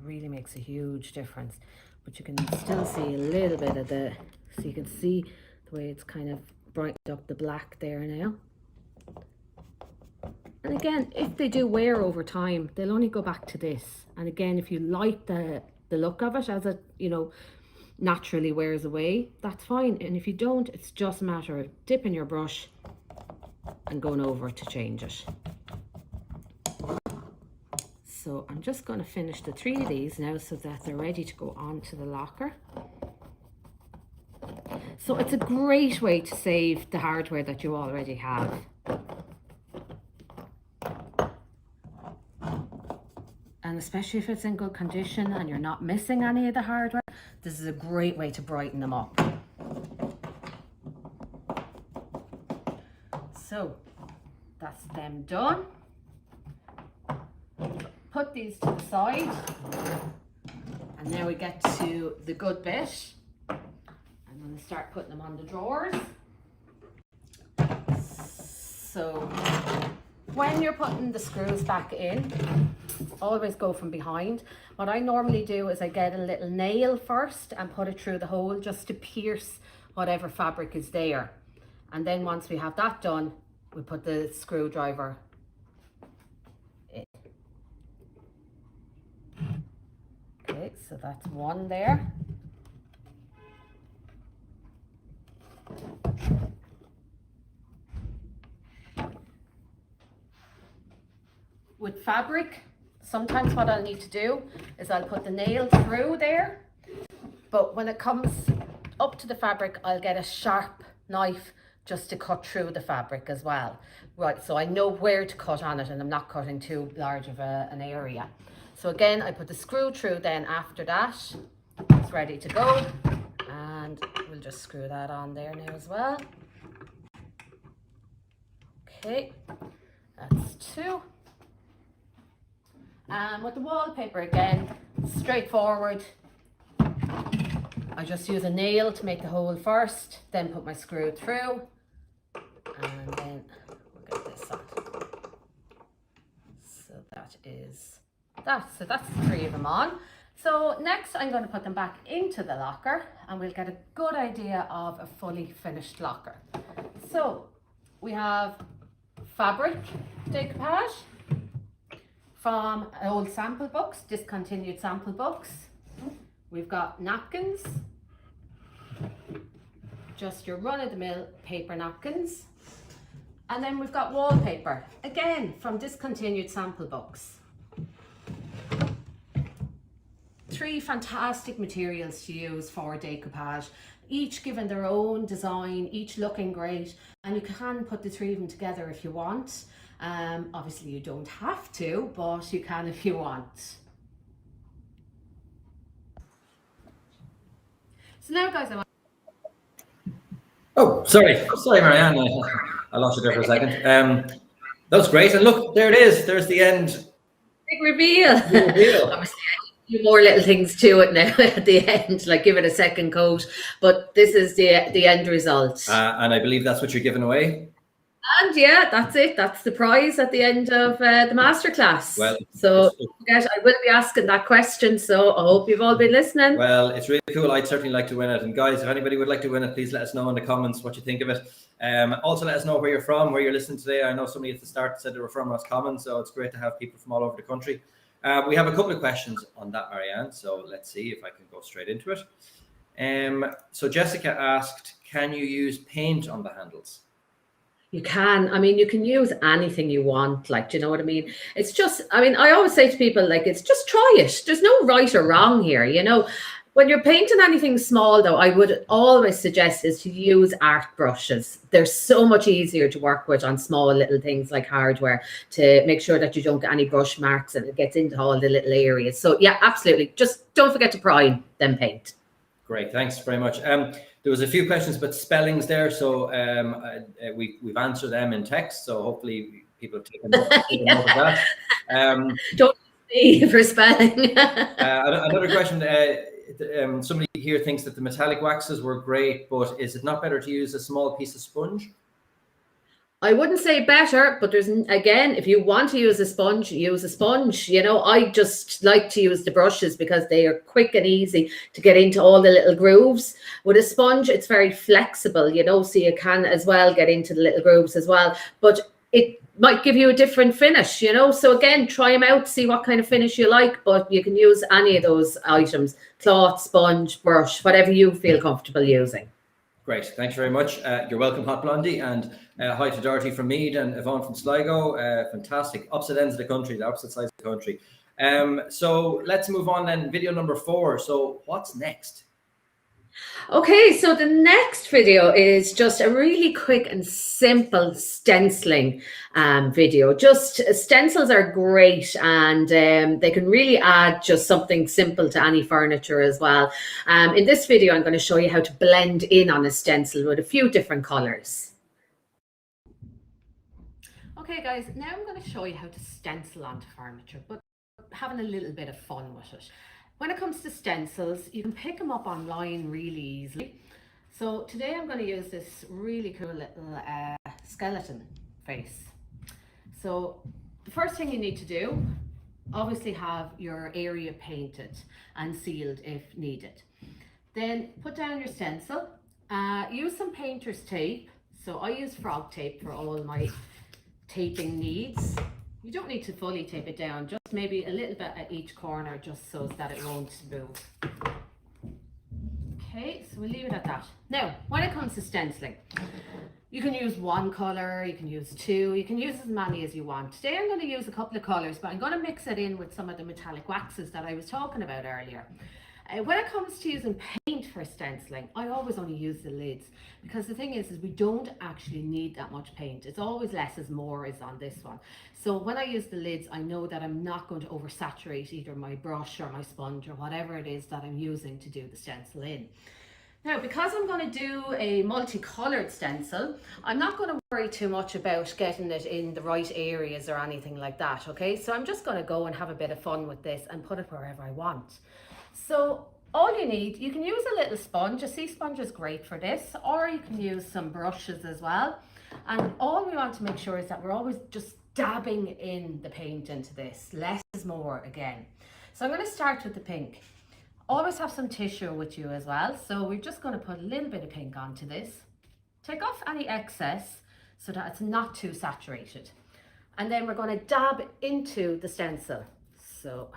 Really makes a huge difference, but you can still see a little bit of so you can see the way it's kind of brightened up the black there now. And again, if they do wear over time, they'll only go back to this. And again, if you like the look of it as it, you know, naturally wears away, that's fine. And if you don't, it's just a matter of dipping your brush and going over to change it. So I'm just going to finish the 3 of these now so that they're ready to go onto the locker. So it's a great way to save the hardware that you already have. And especially if it's in good condition and you're not missing any of the hardware, this is a great way to brighten them up. So that's them done. Put these to the side, and now we get to the good bit. I'm going we'll start putting them on the drawers. So when you're putting the screws back in, always go from behind. What I normally do is I get a little nail first and put it through the hole just to pierce whatever fabric is there. And then once we have that done, we put the screwdriver in. Okay, so that's one there. With fabric, sometimes what I'll need to do is I'll put the nail through there, but when it comes up to the fabric, I'll get a sharp knife just to cut through the fabric as well. Right, so I know where to cut on it and I'm not cutting too large of an area. So again, I put the screw through then after that. It's ready to go. And we'll just screw that on there now as well. Okay, that's two. And with the wallpaper again, straightforward. I just use a nail to make the hole first, then put my screw through, and then we'll get this on. So that is that. So that's the three of them on. So next I'm going to put them back into the locker and we'll get a good idea of a fully finished locker. So we have fabric decoupage from old sample books, discontinued sample books. We've got napkins, just your run-of-the-mill paper napkins. And then we've got wallpaper, again from discontinued sample books. Three fantastic materials to use for decoupage, each given their own design, each looking great, and you can put the three of them together if you want. Obviously you don't have to, but you can if you want. So now guys, Oh, sorry, Marianne, I lost you there for a second. That was great, and look, there it is. There's the end. Big reveal. Big reveal. Obviously, a few more little things to it now at the end, like give it a second coat. But this is the end result. And I believe that's what you're giving away. And yeah, that's it. That's the prize at the end of the masterclass. Well, so I will be asking that question. So I hope you've all been listening. Well, it's really cool. I'd certainly like to win it. And guys, if anybody would like to win it, please let us know in the comments what you think of it. Also, let us know where you're from, where you're listening today. I know somebody at the start said they were from Roscommon, so it's great to have people from all over the country. We have a couple of questions on that, Marianne. So let's see if I can go straight into it. So Jessica asked, can you use paint on the handles? You can. I mean, you can use anything you want. Like, do you know what I mean? It's just, I mean, I always say to people, like, it's just try it. There's no right or wrong here, you know. When you're painting anything small, though, I would always suggest is to use art brushes. They're so much easier to work with on small little things like hardware to make sure that you don't get any brush marks and it gets into all the little areas. So, yeah, absolutely. Just don't forget to prime, then paint. Great. Thanks very much. There was a few questions about spellings there, so we've answered them in text. So hopefully people have taken note of that. Don't see for spelling. Another question. Somebody here thinks that the metallic waxes were great, but is it not better to use a small piece of sponge? I wouldn't say better, but there's, again, if you want to use a sponge, use a sponge. You know, I just like to use the brushes because they are quick and easy to get into all the little grooves. With a sponge, it's very flexible, you know, so you can as well get into the little grooves as well. But it might give you a different finish, you know. So again, try them out, see what kind of finish you like, but you can use any of those items, cloth, sponge, brush, whatever you feel comfortable using. Great, thanks very much. You're welcome, Hot Blondie, and hi to Dorothy from Mead and Yvonne from Sligo. Fantastic, opposite ends of the country, the opposite sides of the country. So let's move on then, video number 4. So what's next? Okay, so the next video is just a really quick and simple stenciling video. Just stencils are great, and they can really add just something simple to any furniture as well. In this video, I'm going to show you how to blend in on a stencil with a few different colors. Okay guys, now I'm going to show you how to stencil onto furniture, but having a little bit of fun with it. When it comes to stencils, you can pick them up online really easily. So today I'm going to use this really cool little skeleton face. So the first thing you need to do, obviously have your area painted and sealed if needed. Then put down your stencil, use some painter's tape. So I use frog tape for all my taping needs. You don't need to fully tape it down, just maybe a little bit at each corner just so that it won't move. Okay, so we'll leave it at that. Now, when it comes to stenciling, you can use one colour, you can use two, you can use as many as you want. Today I'm going to use a couple of colours, but I'm going to mix it in with some of the metallic waxes that I was talking about earlier. When it comes to using paint for stenciling, I always only use the lids, because the thing is we don't actually need that much paint. It's always less is more is on this one. So when I use the lids, I know that I'm not going to oversaturate either my brush or my sponge or whatever it is that I'm using to do the stencil in. Now, because I'm going to do a multicolored stencil, I'm not going to worry too much about getting it in the right areas or anything like that, okay? So I'm just going to go and have a bit of fun with this and put it wherever I want. So all you need, you can use a little sponge. A sea sponge is great for this, or you can use some brushes as well. And all we want to make sure is that we're always just dabbing in the paint into this. Less is more again. So I'm going to start with the pink. Always have some tissue with you as well. So we're just going to put a little bit of pink onto this. Take off any excess so that it's not too saturated. And then we're going to dab into the stencil. So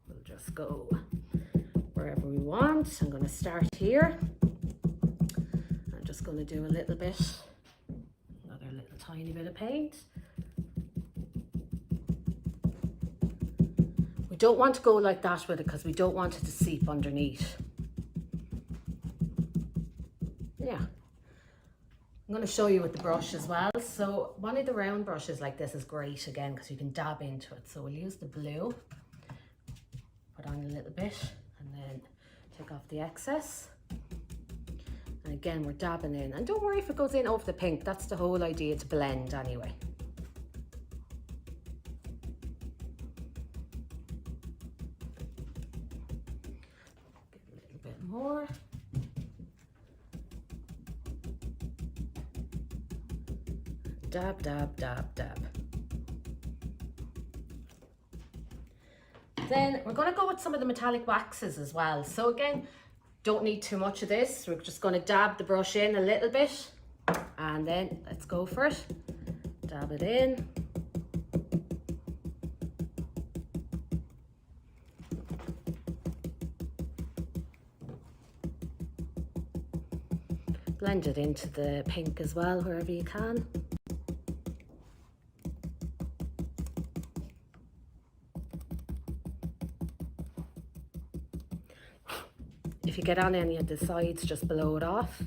we'll just go wherever we want. I'm going to start here. I'm just going to do a little bit, another little tiny bit of paint. We don't want to go like that with it because we don't want it to seep underneath. Yeah. I'm going to show you with the brush as well. So one of the round brushes like this is great again because you can dab into it. So we'll use the blue, put on a little bit, and then take off the excess. And again, we're dabbing in. And don't worry if it goes in over the pink. That's the whole idea, to blend anyway. Give a little bit more. Dab, dab, dab, dab. Then we're going to go with some of the metallic waxes as well. So again, don't need too much of this. We're just going to dab the brush in a little bit, and then let's go for it. Dab it in. Blend it into the pink as well, wherever you can. If you get on any of the sides, just blow it off.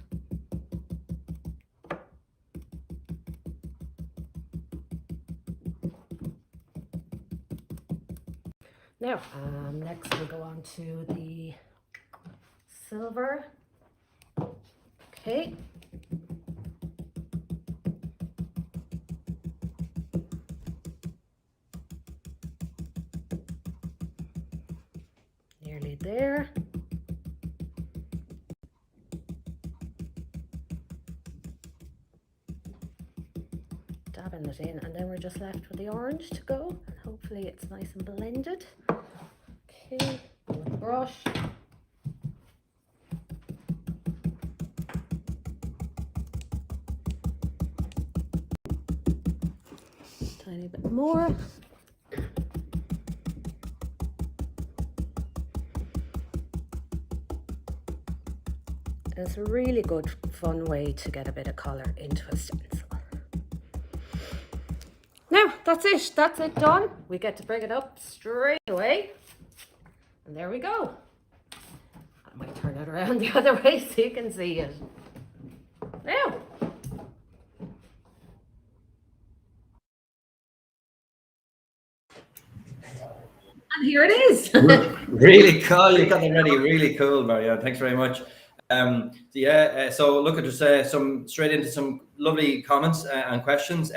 Now, next we'll go on to the silver. Okay. Nearly there. Dabbing it in, and then we're just left with the orange to go, and hopefully it's nice and blended. Okay, with the brush. Tiny bit more. It's a really good, fun way to get a bit of colour into a stencil. Now, that's it done. We get to bring it up straight away. And there we go. I might turn it around the other way so you can see it. Now. And here it is. Really cool. You got them ready. Really cool, Marianne. Thanks very much. So look at just some straight into some lovely comments and questions.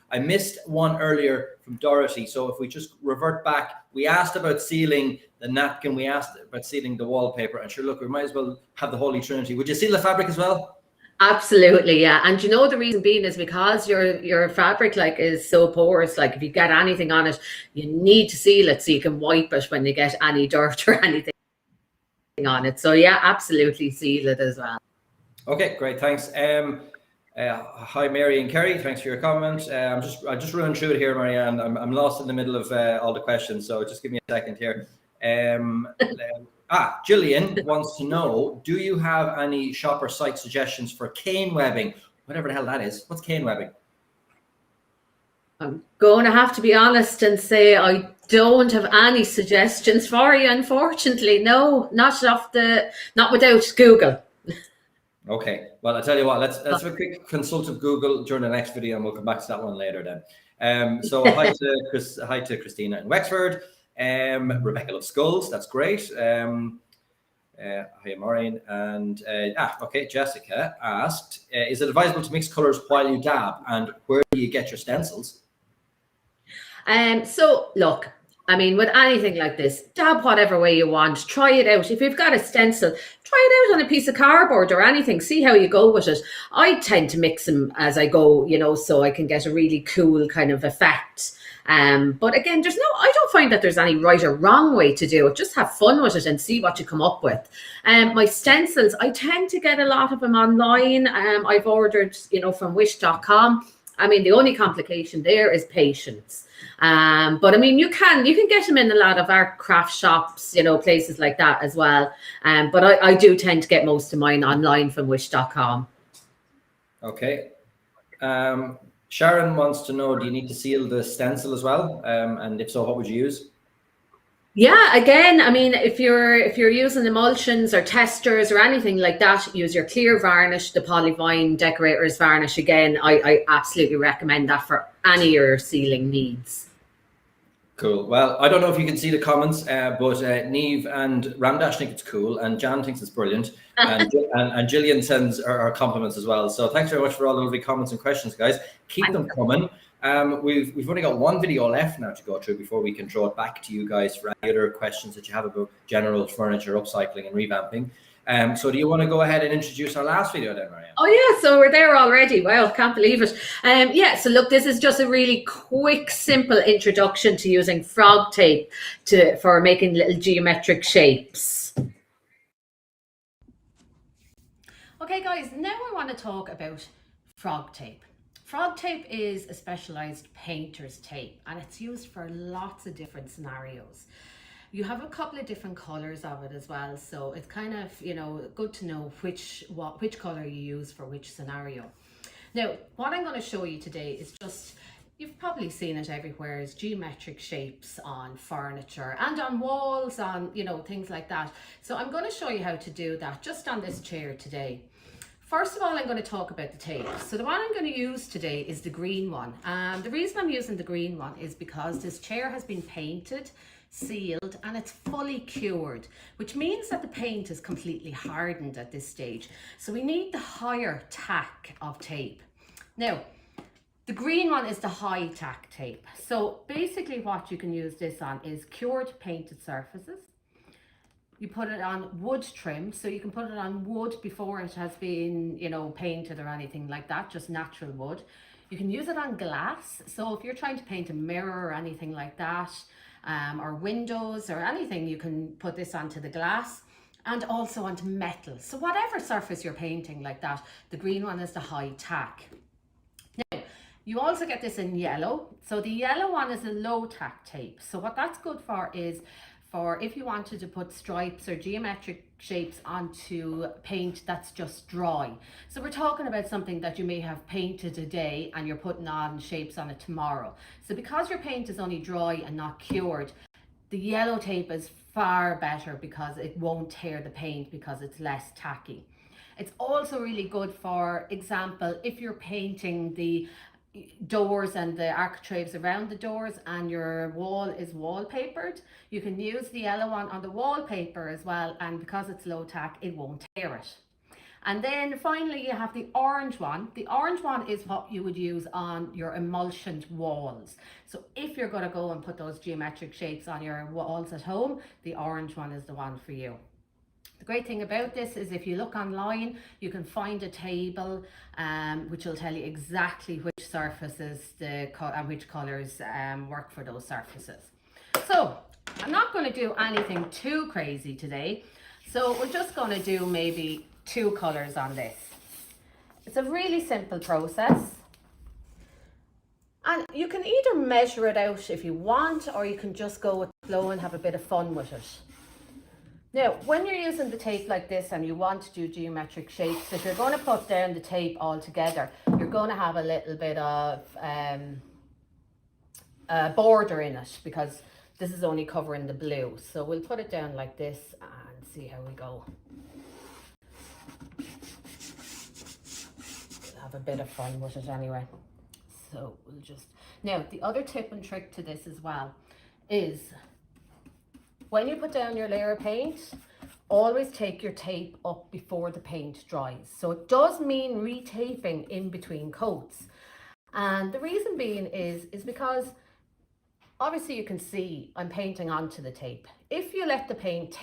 I missed one earlier from Dorothy. So if we just revert back, we asked about sealing the napkin. We asked about sealing the wallpaper. And sure, look, we might as well have the Holy Trinity. Would you seal the fabric as well? Absolutely, yeah. And you know the reason being is because your fabric like is so porous. Like if you get anything on it, you need to seal it so you can wipe it when you get any dirt or anything on it. So yeah, absolutely seal it as well. Okay, great, thanks. Hi, Mary and Kerry. Thanks for your comment. I just run through it here, Marianne. I'm lost in the middle of all the questions, so just give me a second here. Gillian wants to know: do you have any shop or site suggestions for cane webbing? Whatever the hell that is. What's cane webbing? I'm going to have to be honest and say I don't have any suggestions for you, unfortunately. No, not without Google. Okay, well, I'll tell you what, let's have a quick consult of Google during the next video and we'll come back to that one later then. So hi to Christina in Wexford. Rebecca loves skulls, that's great. Hi, Marianne. And okay, Jessica asked, is it advisable to mix colors while you dab, and where do you get your stencils? So look, I mean, with anything like this, dab whatever way you want, try it out. If you've got a stencil, try it out on a piece of cardboard or anything, see how you go with it. I tend to mix them as I go, you know, so I can get a really cool kind of effect. But again, I don't find that there's any right or wrong way to do it. Just have fun with it and see what you come up with. My stencils, I tend to get a lot of them online. I've ordered, you know, from wish.com. I mean, the only complication there is patience. But I mean, you can get them in a lot of art craft shops, you know, places like that as well. But I do tend to get most of mine online from wish.com. Okay. Sharon wants to know, do you need to seal the stencil as well? And if so, what would you use? Yeah, again, I mean, if you're using emulsions or testers or anything like that, use your clear varnish, the Polyvine Decorator's Varnish. Again, I absolutely recommend that for any of your sealing needs. Cool. Well, I don't know if you can see the comments, but Neve and Ramdash think it's cool, and Jan thinks it's brilliant, and Gillian sends our compliments as well. So thanks very much for all the lovely comments and questions, guys. Keep them coming. We've only got one video left now to go through before we can draw it back to you guys for any other questions that you have about general furniture, upcycling, and revamping. So do you want to go ahead and introduce our last video then, Marianne? Oh yeah, so we're there already. Wow, can't believe it. Yeah, so look, this is just a really quick, simple introduction to using frog tape for making little geometric shapes. Okay guys, now I want to talk about frog tape. Frog tape is a specialized painter's tape and it's used for lots of different scenarios. You have a couple of different colors of it as well, so it's kind of, you know, good to know which color you use for which scenario. Now, what I'm going to show you today is just, you've probably seen it everywhere, is geometric shapes on furniture and on walls, on, you know, things like that. So I'm going to show you how to do that just on this chair today. First of all, I'm going to talk about the tape. So the one I'm going to use today is the green one. The reason I'm using the green one is because this chair has been painted, sealed, and it's fully cured, which means that the paint is completely hardened at this stage. So we need the higher tack of tape. Now, the green one is the high tack tape. So basically what you can use this on is cured painted surfaces. You put it on wood trim, so you can put it on wood before it has been, you know, painted or anything like that, just natural wood. You can use it on glass, so if you're trying to paint a mirror or anything like that, or windows or anything, you can put this onto the glass, and also onto metal. So whatever surface you're painting like that, the green one is the high tack. Now, you also get this in yellow. So the yellow one is a low tack tape. So what that's good for is for if you wanted to put stripes or geometric shapes onto paint that's just dry. So we're talking about something that you may have painted today and you're putting on shapes on it tomorrow. So because your paint is only dry and not cured, the yellow tape is far better because it won't tear the paint because it's less tacky. It's also really good, for example, if you're painting the doors and the architraves around the doors and your wall is wallpapered, you can use the yellow one on the wallpaper as well, and because it's low tack, it won't tear it. And then finally you have the orange one. The orange one is what you would use on your emulsioned walls. So if you're going to go and put those geometric shapes on your walls at home, the orange one is the one for you. The great thing about this is if you look online, you can find a table which will tell you exactly which surfaces and which colours work for those surfaces. So I'm not going to do anything too crazy today. So we're just going to do maybe 2 colours on this. It's a really simple process. And you can either measure it out if you want, or you can just go with the flow and have a bit of fun with it. Now, when you're using the tape like this and you want to do geometric shapes, if you're going to put down the tape all together, you're going to have a little bit of border in it, because this is only covering the blue. So we'll put it down like this and see how we go. We'll have a bit of fun with it anyway. So we'll just, now the other tip and trick to this as well is when you put down your layer of paint, always take your tape up before the paint dries. So it does mean retaping in between coats. And the reason being is because obviously you can see I'm painting onto the tape. If you let the paint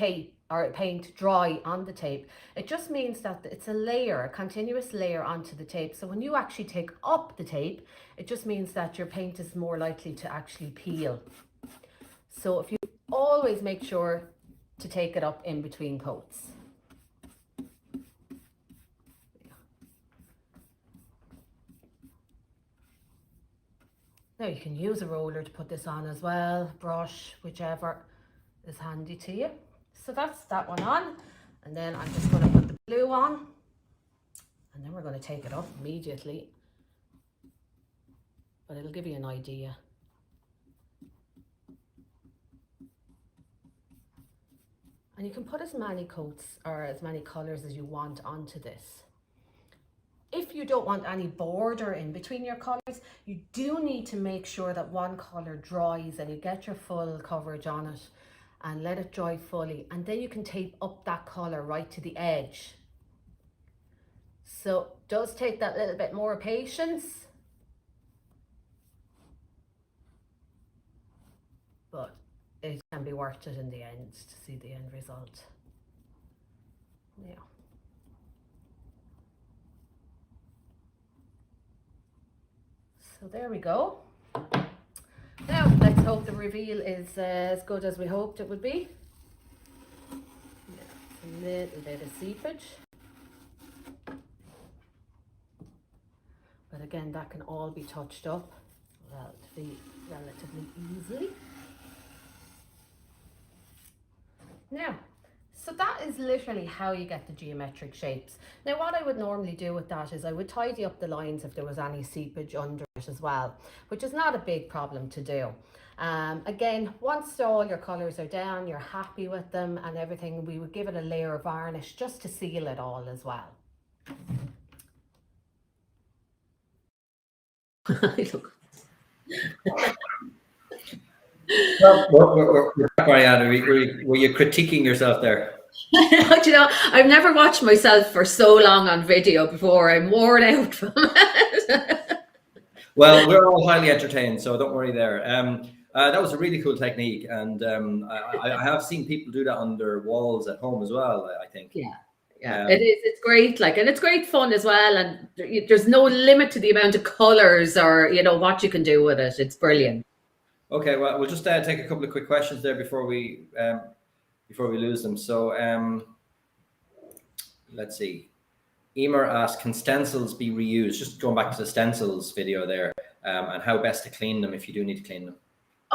dry on the tape, it just means that it's a layer, a continuous layer onto the tape. So when you actually take up the tape, it just means that your paint is more likely to actually peel. So if you always make sure to take it up in between coats. Now you can use a roller to put this on as well, brush, whichever is handy to you. So that's that one on, and then I'm just going to put the blue on, and then we're going to take it up immediately, but it'll give you an idea. And you can put as many coats or as many colours as you want onto this. If you don't want any border in between your colours, you do need to make sure that one colour dries and you get your full coverage on it and let it dry fully. And then you can tape up that colour right to the edge. So it does take that little bit more patience, but it can be worth it in the end to see the end result. Yeah. So there we go. Now let's hope the reveal is as good as we hoped it would be. A little bit of seepage. But again, that can all be touched up relatively easily. Now, so that is literally how you get the geometric shapes. Now, what I would normally do with that is I would tidy up the lines if there was any seepage under it as well, which is not a big problem to do. Again, once all your colours are down, you're happy with them and everything, we would give it a layer of varnish just to seal it all as well. Well, Marianne, were you critiquing yourself there? You know, I've never watched myself for so long on video before. I'm worn out from it. Well, we're all highly entertained, so don't worry there. That was a really cool technique, and I have seen people do that on their walls at home as well, I think. Yeah, it is. It's great, like, and it's great fun as well. And there's no limit to the amount of colours or, you know, what you can do with it. It's brilliant. Okay, well, we'll just take a couple of quick questions there before we lose them. So let's see. Emer asked, can stencils be reused? Just going back to the stencils video there, and how best to clean them if you do need to clean them.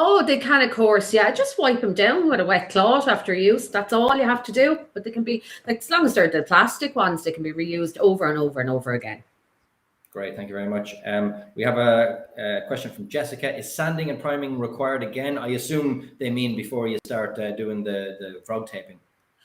Oh, they can, of course, yeah. Just wipe them down with a wet cloth after use. That's all you have to do. But they can be, like, as long as they're the plastic ones, they can be reused over and over and over again. Great, thank you very much. We have a question from Jessica. Is sanding and priming required again? I assume they mean before you start doing the frog taping.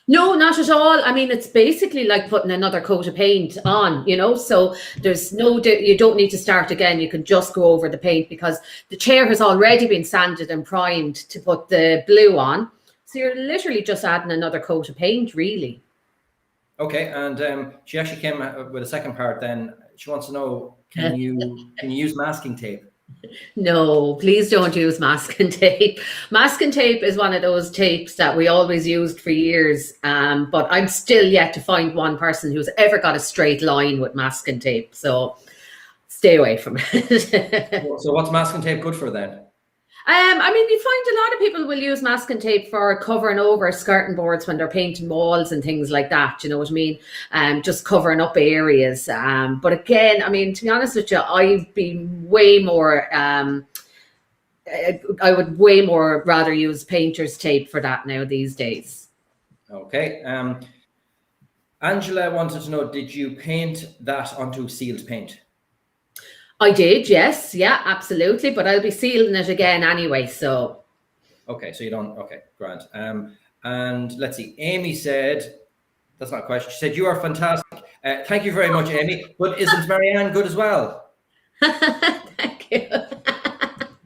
No, not at all. I mean, it's basically like putting another coat of paint on, you know, so there's you don't need to start again. You can just go over the paint because the chair has already been sanded and primed to put the blue on. So you're literally just adding another coat of paint, really. Okay, and she actually came with a second part then. She wants to know, can you use masking tape? No, please don't use masking tape. Masking tape is one of those tapes that we always used for years, but I'm still yet to find one person who's ever got a straight line with masking tape. So stay away from it. So what's masking tape good for then? I mean, you find a lot of people will use masking tape for covering over skirting boards when they're painting walls and things like that. You know what I mean? Just covering up areas. But again, I mean, to be honest with you, I'd be way more. I would way more rather use painter's tape for that now these days. Okay. Angela wanted to know: did you paint that onto sealed paint? I did, yes, yeah, absolutely. But I'll be sealing it again anyway. So, okay, so you don't. Okay, grand. And let's see. Amy said, "That's not a question." She said, "You are fantastic." Thank you very much, Amy. But isn't Marianne good as well? Thank you.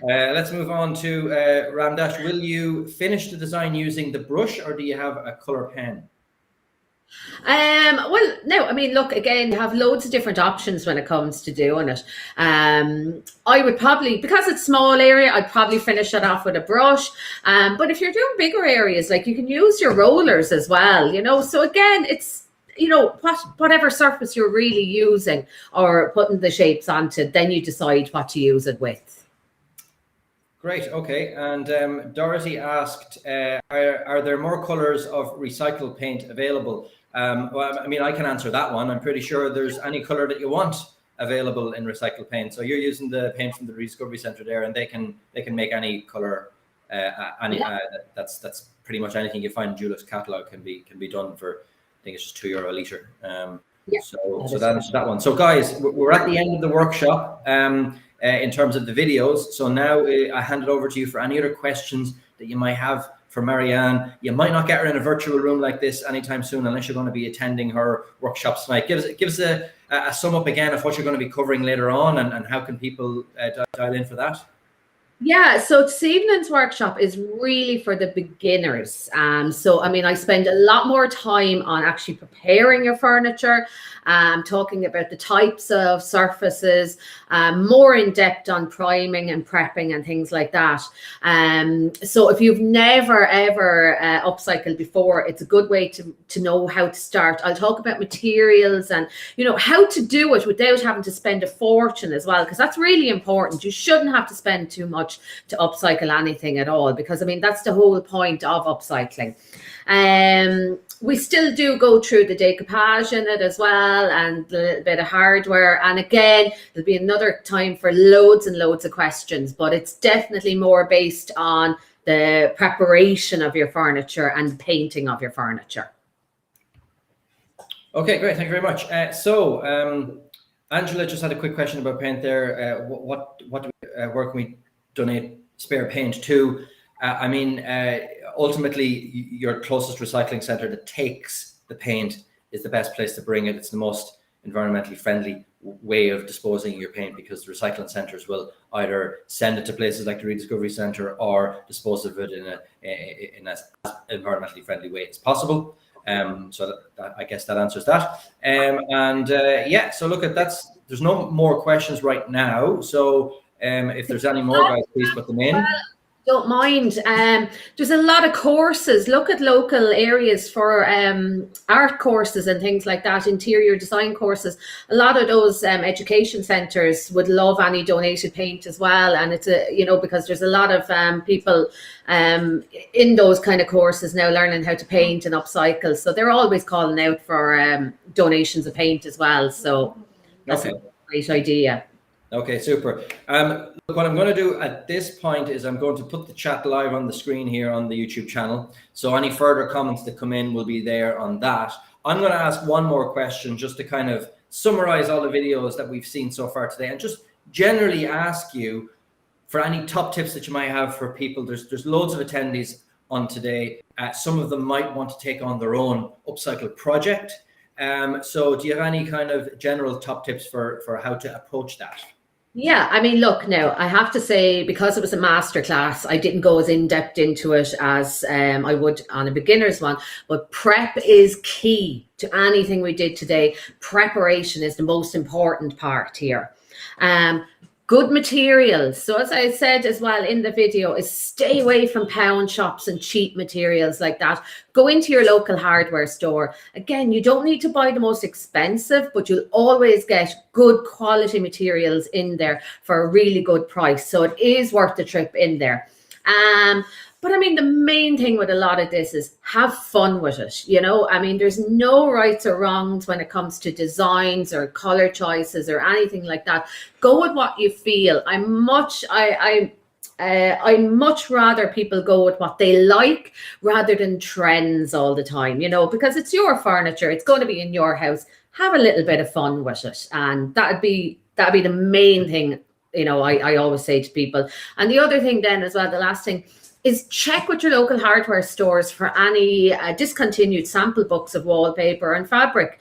Let's move on to Ramdash. Will you finish the design using the brush, or do you have a color pen? Well, no, I mean, look, again, you have loads of different options when it comes to doing it. I would probably, because it's small area, I'd probably finish it off with a brush. But if you're doing bigger areas, like you can use your rollers as well, you know. So again, it's, you know, whatever surface you're really using or putting the shapes onto, then you decide what to use it with. Great. Okay. And Dorothy asked, are there more colors of recycled paint available? Well, I mean, I can answer that one. I'm pretty sure there's any color that you want available in recycled paint. So you're using the paint from the Rediscovery Centre there, and they can make any color. That's pretty much anything you find in Dulux catalog can be done for. I think it's just €2 a litre. So that answers that one. So guys, we're at the end of the workshop in terms of the videos. So now I hand it over to you for any other questions that you might have for Marianne. You might not get her in a virtual room like this anytime soon unless you're going to be attending her workshops tonight. Give us a sum up again of what you're going to be covering later on, and how can people dial in for that? Yeah, so this evening's workshop is really for the beginners. So, I mean, I spend a lot more time on actually preparing your furniture, talking about the types of surfaces, more in depth on priming and prepping and things like that. So if you've never, ever upcycled before, it's a good way to know how to start. I'll talk about materials and, you know, how to do it without having to spend a fortune as well, because that's really important. You shouldn't have to spend too much to upcycle anything at all, because I mean that's the whole point of upcycling. We still do go through the decoupage in it as well, and a little bit of hardware, and again there'll be another time for loads and loads of questions, but it's definitely more based on the preparation of your furniture and painting of your furniture. Okay, great, thank you very much. Angela just had a quick question about paint there. Where can we donate spare paint to? I mean, ultimately, your closest recycling centre that takes the paint is the best place to bring it. It's the most environmentally friendly way of disposing of your paint, because the recycling centres will either send it to places like the Rediscovery Centre or dispose of it in as environmentally friendly way as possible. So that I guess that answers that. Yeah, so look, there's no more questions right now. So if there's any more, guys, please put them in. Don't mind. There's a lot of courses. Look at local areas for art courses and things like that, interior design courses. A lot of those education centres would love any donated paint as well. And it's because there's a lot of people in those kind of courses now learning how to paint and upcycle. So they're always calling out for donations of paint as well. So that's a great idea. Okay, super. Look, what I'm going to do at this point is I'm going to put the chat live on the screen here on the YouTube channel. So any further comments that come in will be there on that. I'm going to ask one more question just to kind of summarize all the videos that we've seen so far today, and just generally ask you for any top tips that you might have for people. There's loads of attendees on today. Some of them might want to take on their own upcycle project. So do you have any kind of general top tips for how to approach that? Yeah, I mean, look, now I have to say, because it was a masterclass, I didn't go as in-depth into it as I would on a beginner's one, but prep is key to anything we did today. Preparation is the most important part here. Good materials. So as I said as well in the video, is stay away from pound shops and cheap materials like that. Go into your local hardware store. Again, you don't need to buy the most expensive, but you'll always get good quality materials in there for a really good price. So it is worth the trip in there. But I mean, the main thing with a lot of this is have fun with it. You know, I mean, there's no rights or wrongs when it comes to designs or color choices or anything like that. Go with what you feel. I much rather people go with what they like rather than trends all the time, you know, because it's your furniture. It's going to be in your house. Have a little bit of fun with it. And that'd be the main thing, you know, I always say to people. And the other thing then as well, the last thing, is check with your local hardware stores for any discontinued sample books of wallpaper and fabric.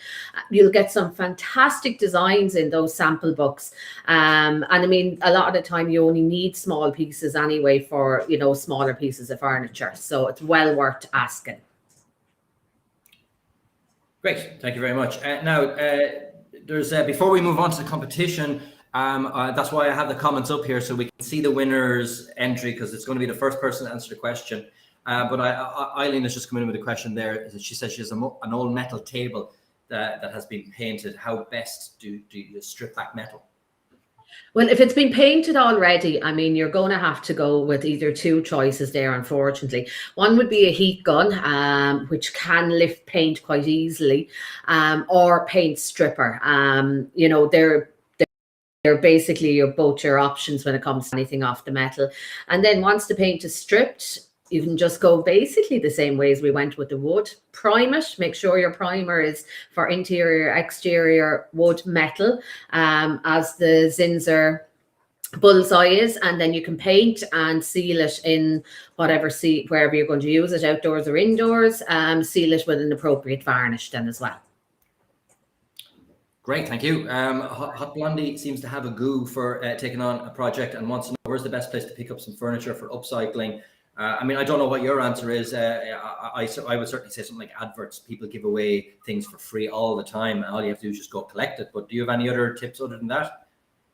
You'll get some fantastic designs in those sample books. And I mean, a lot of the time you only need small pieces anyway for, you know, smaller pieces of furniture. So it's well worth asking. Great, thank you very much. Now, there's before we move on to the competition, that's why I have the comments up here so we can see the winner's entry, because it's going to be the first person to answer the question. But Eileen has just come in with a question there. She says she has an old metal table that has been painted. How best do you strip back metal? Well, if it's been painted already, I mean, you're going to have to go with either two choices there, unfortunately. One would be a heat gun, which can lift paint quite easily, or paint stripper. You know, they're basically both your options when it comes to anything off the metal. And then once the paint is stripped, you can just go basically the same way as we went with the wood. Prime it. Make sure your primer is for interior, exterior, wood, metal, as the Zinsser bullseye is, and then you can paint and seal it in wherever you're going to use it, outdoors or indoors. Seal it with an appropriate varnish then as well. Great, thank you. Hot Blondie seems to have a go for taking on a project and wants to know where's the best place to pick up some furniture for upcycling. I mean, I don't know what your answer is. I would certainly say something like adverts. People give away things for free all the time. All you have to do is just go collect it. But do you have any other tips other than that?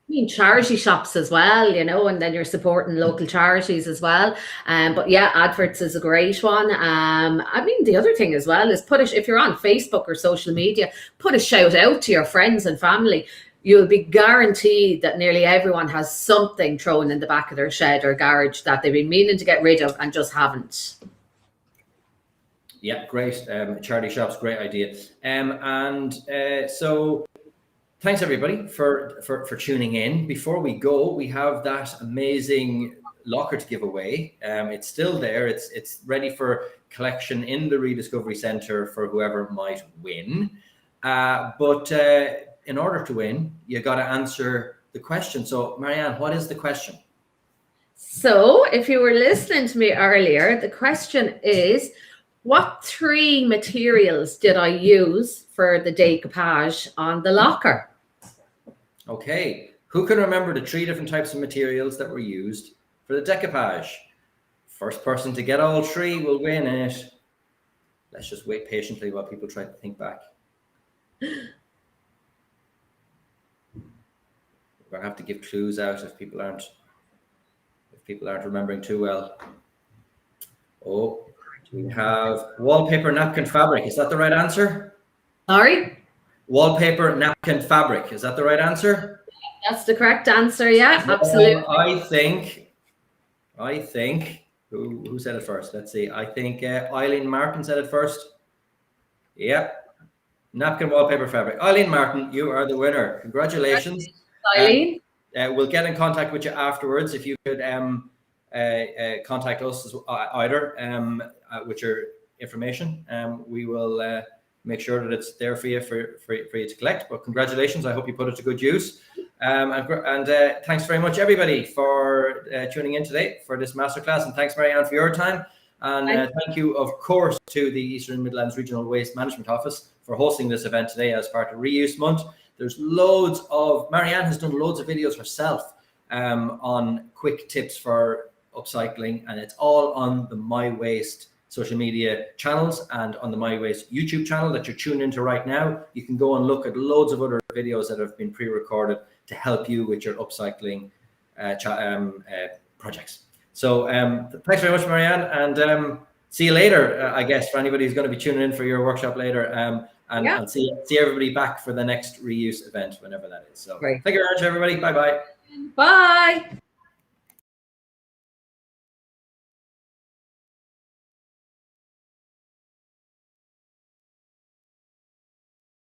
I mean, charity shops as well, you know, and then you're supporting local charities as well. But yeah, adverts is a great one. I mean, the other thing as well is if you're on Facebook or social media, put a shout out to your friends and family. You'll be guaranteed that nearly everyone has something thrown in the back of their shed or garage that they've been meaning to get rid of and just haven't. Yeah, great. Charity shops, great idea. So thanks everybody for tuning in. Before we go, we have that amazing locker to give away. It's still there. It's ready for collection in the Rediscovery Centre for whoever might win. But in order to win, you got to answer the question. So Marianne, what is the question? So if you were listening to me earlier, the question is, what 3 materials did I use for the decoupage on the locker? Okay, who can remember the 3 different types of materials that were used for the decoupage? First person to get all 3 will win it. Let's just wait patiently while people try to think back. We're gonna have to give clues out if people aren't remembering too well. Oh, we have wallpaper, napkin, fabric. Is that the right answer? Sorry? Wallpaper, napkin, fabric. Is that the right answer? That's the correct answer. Yeah, absolutely. I think who said it first? Let's see. I think Eileen Martin said it first. Yep. Napkin, wallpaper, fabric. Eileen Martin, you are the winner. Congratulations. Eileen. We'll get in contact with you afterwards. If you could contact us either with your information, we will make sure that it's there for you for you to collect. But congratulations! I hope you put it to good use. And thanks very much, everybody, for tuning in today for this masterclass. And thanks, Marianne, for your time. And thank you, of course, to the Eastern-Midlands Regional Waste Management Office for hosting this event today as part of Reuse Month. There's Marianne has done loads of videos herself on quick tips for upcycling, and it's all on the My Waste social media channels and on the My Waste YouTube channel that you're tuned into right now. You can go and look at loads of other videos that have been pre-recorded to help you with your upcycling projects. So thanks very much, Marianne, and see you later, I guess, for anybody who's going to be tuning in for your workshop later. And see everybody back for the next reuse event, whenever that is. So thank you very much, everybody. Bye-bye. Bye.